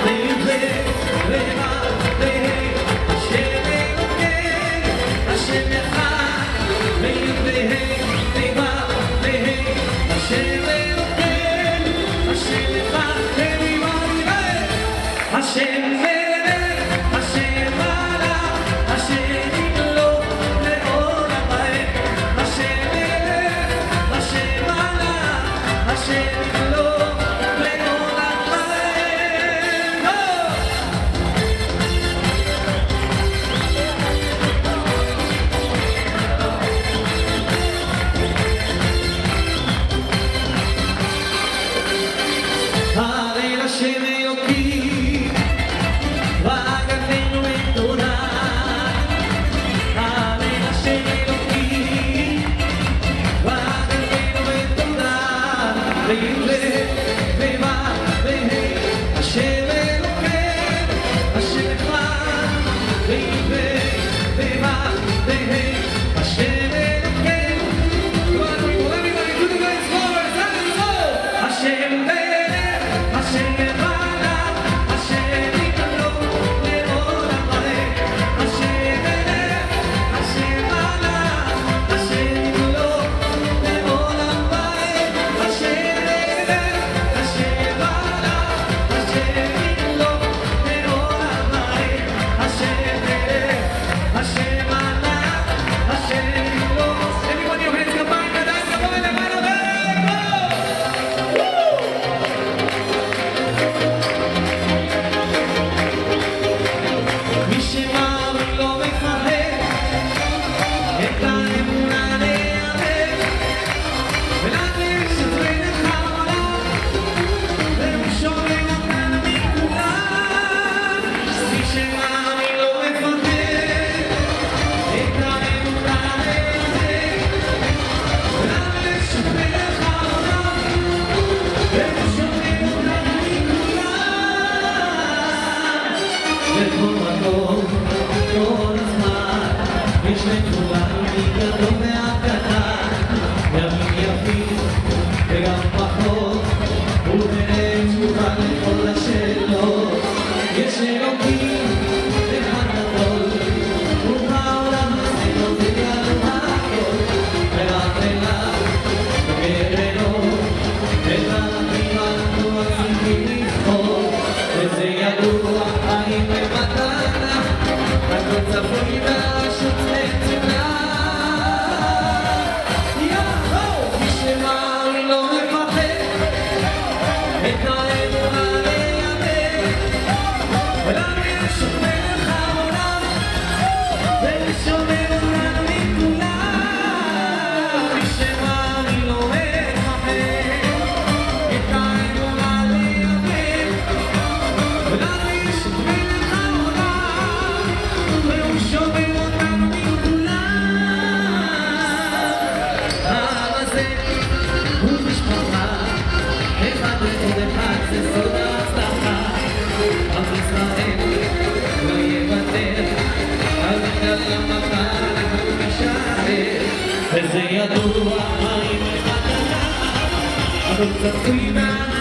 Thank you.
לכולם מגדול ועד קטן, ימים יפים וגם פחות, וביניהם תשובה לכל השאלות. יש אלוקים אחד גדול, ובעולם הזה נותן לנו הכל, ורק אליו בגרנו, את העמים אנחנו צריכים לבחור, וזה ידוע האם במתנה, הכל צפוי והרשות נתונה. יאו, מי שמאמין לא מפחד, את האמונה לייבא, ולנו יש מלך העולם, ושומר אותנו מכולם. מי שמאמין לא מפחד, את האמונה לייבא, ולנו יש מלך העולם, והוא שומר אותנו מכולם. העם הזה הוא משפחה, אחד ועוד אחד זה סוד ההצלחה. עם ישראל לא יוותר, על מדינת המחר אנחנו נשאר, וזה ידוע האם במתנה, הכל צפוי והרשות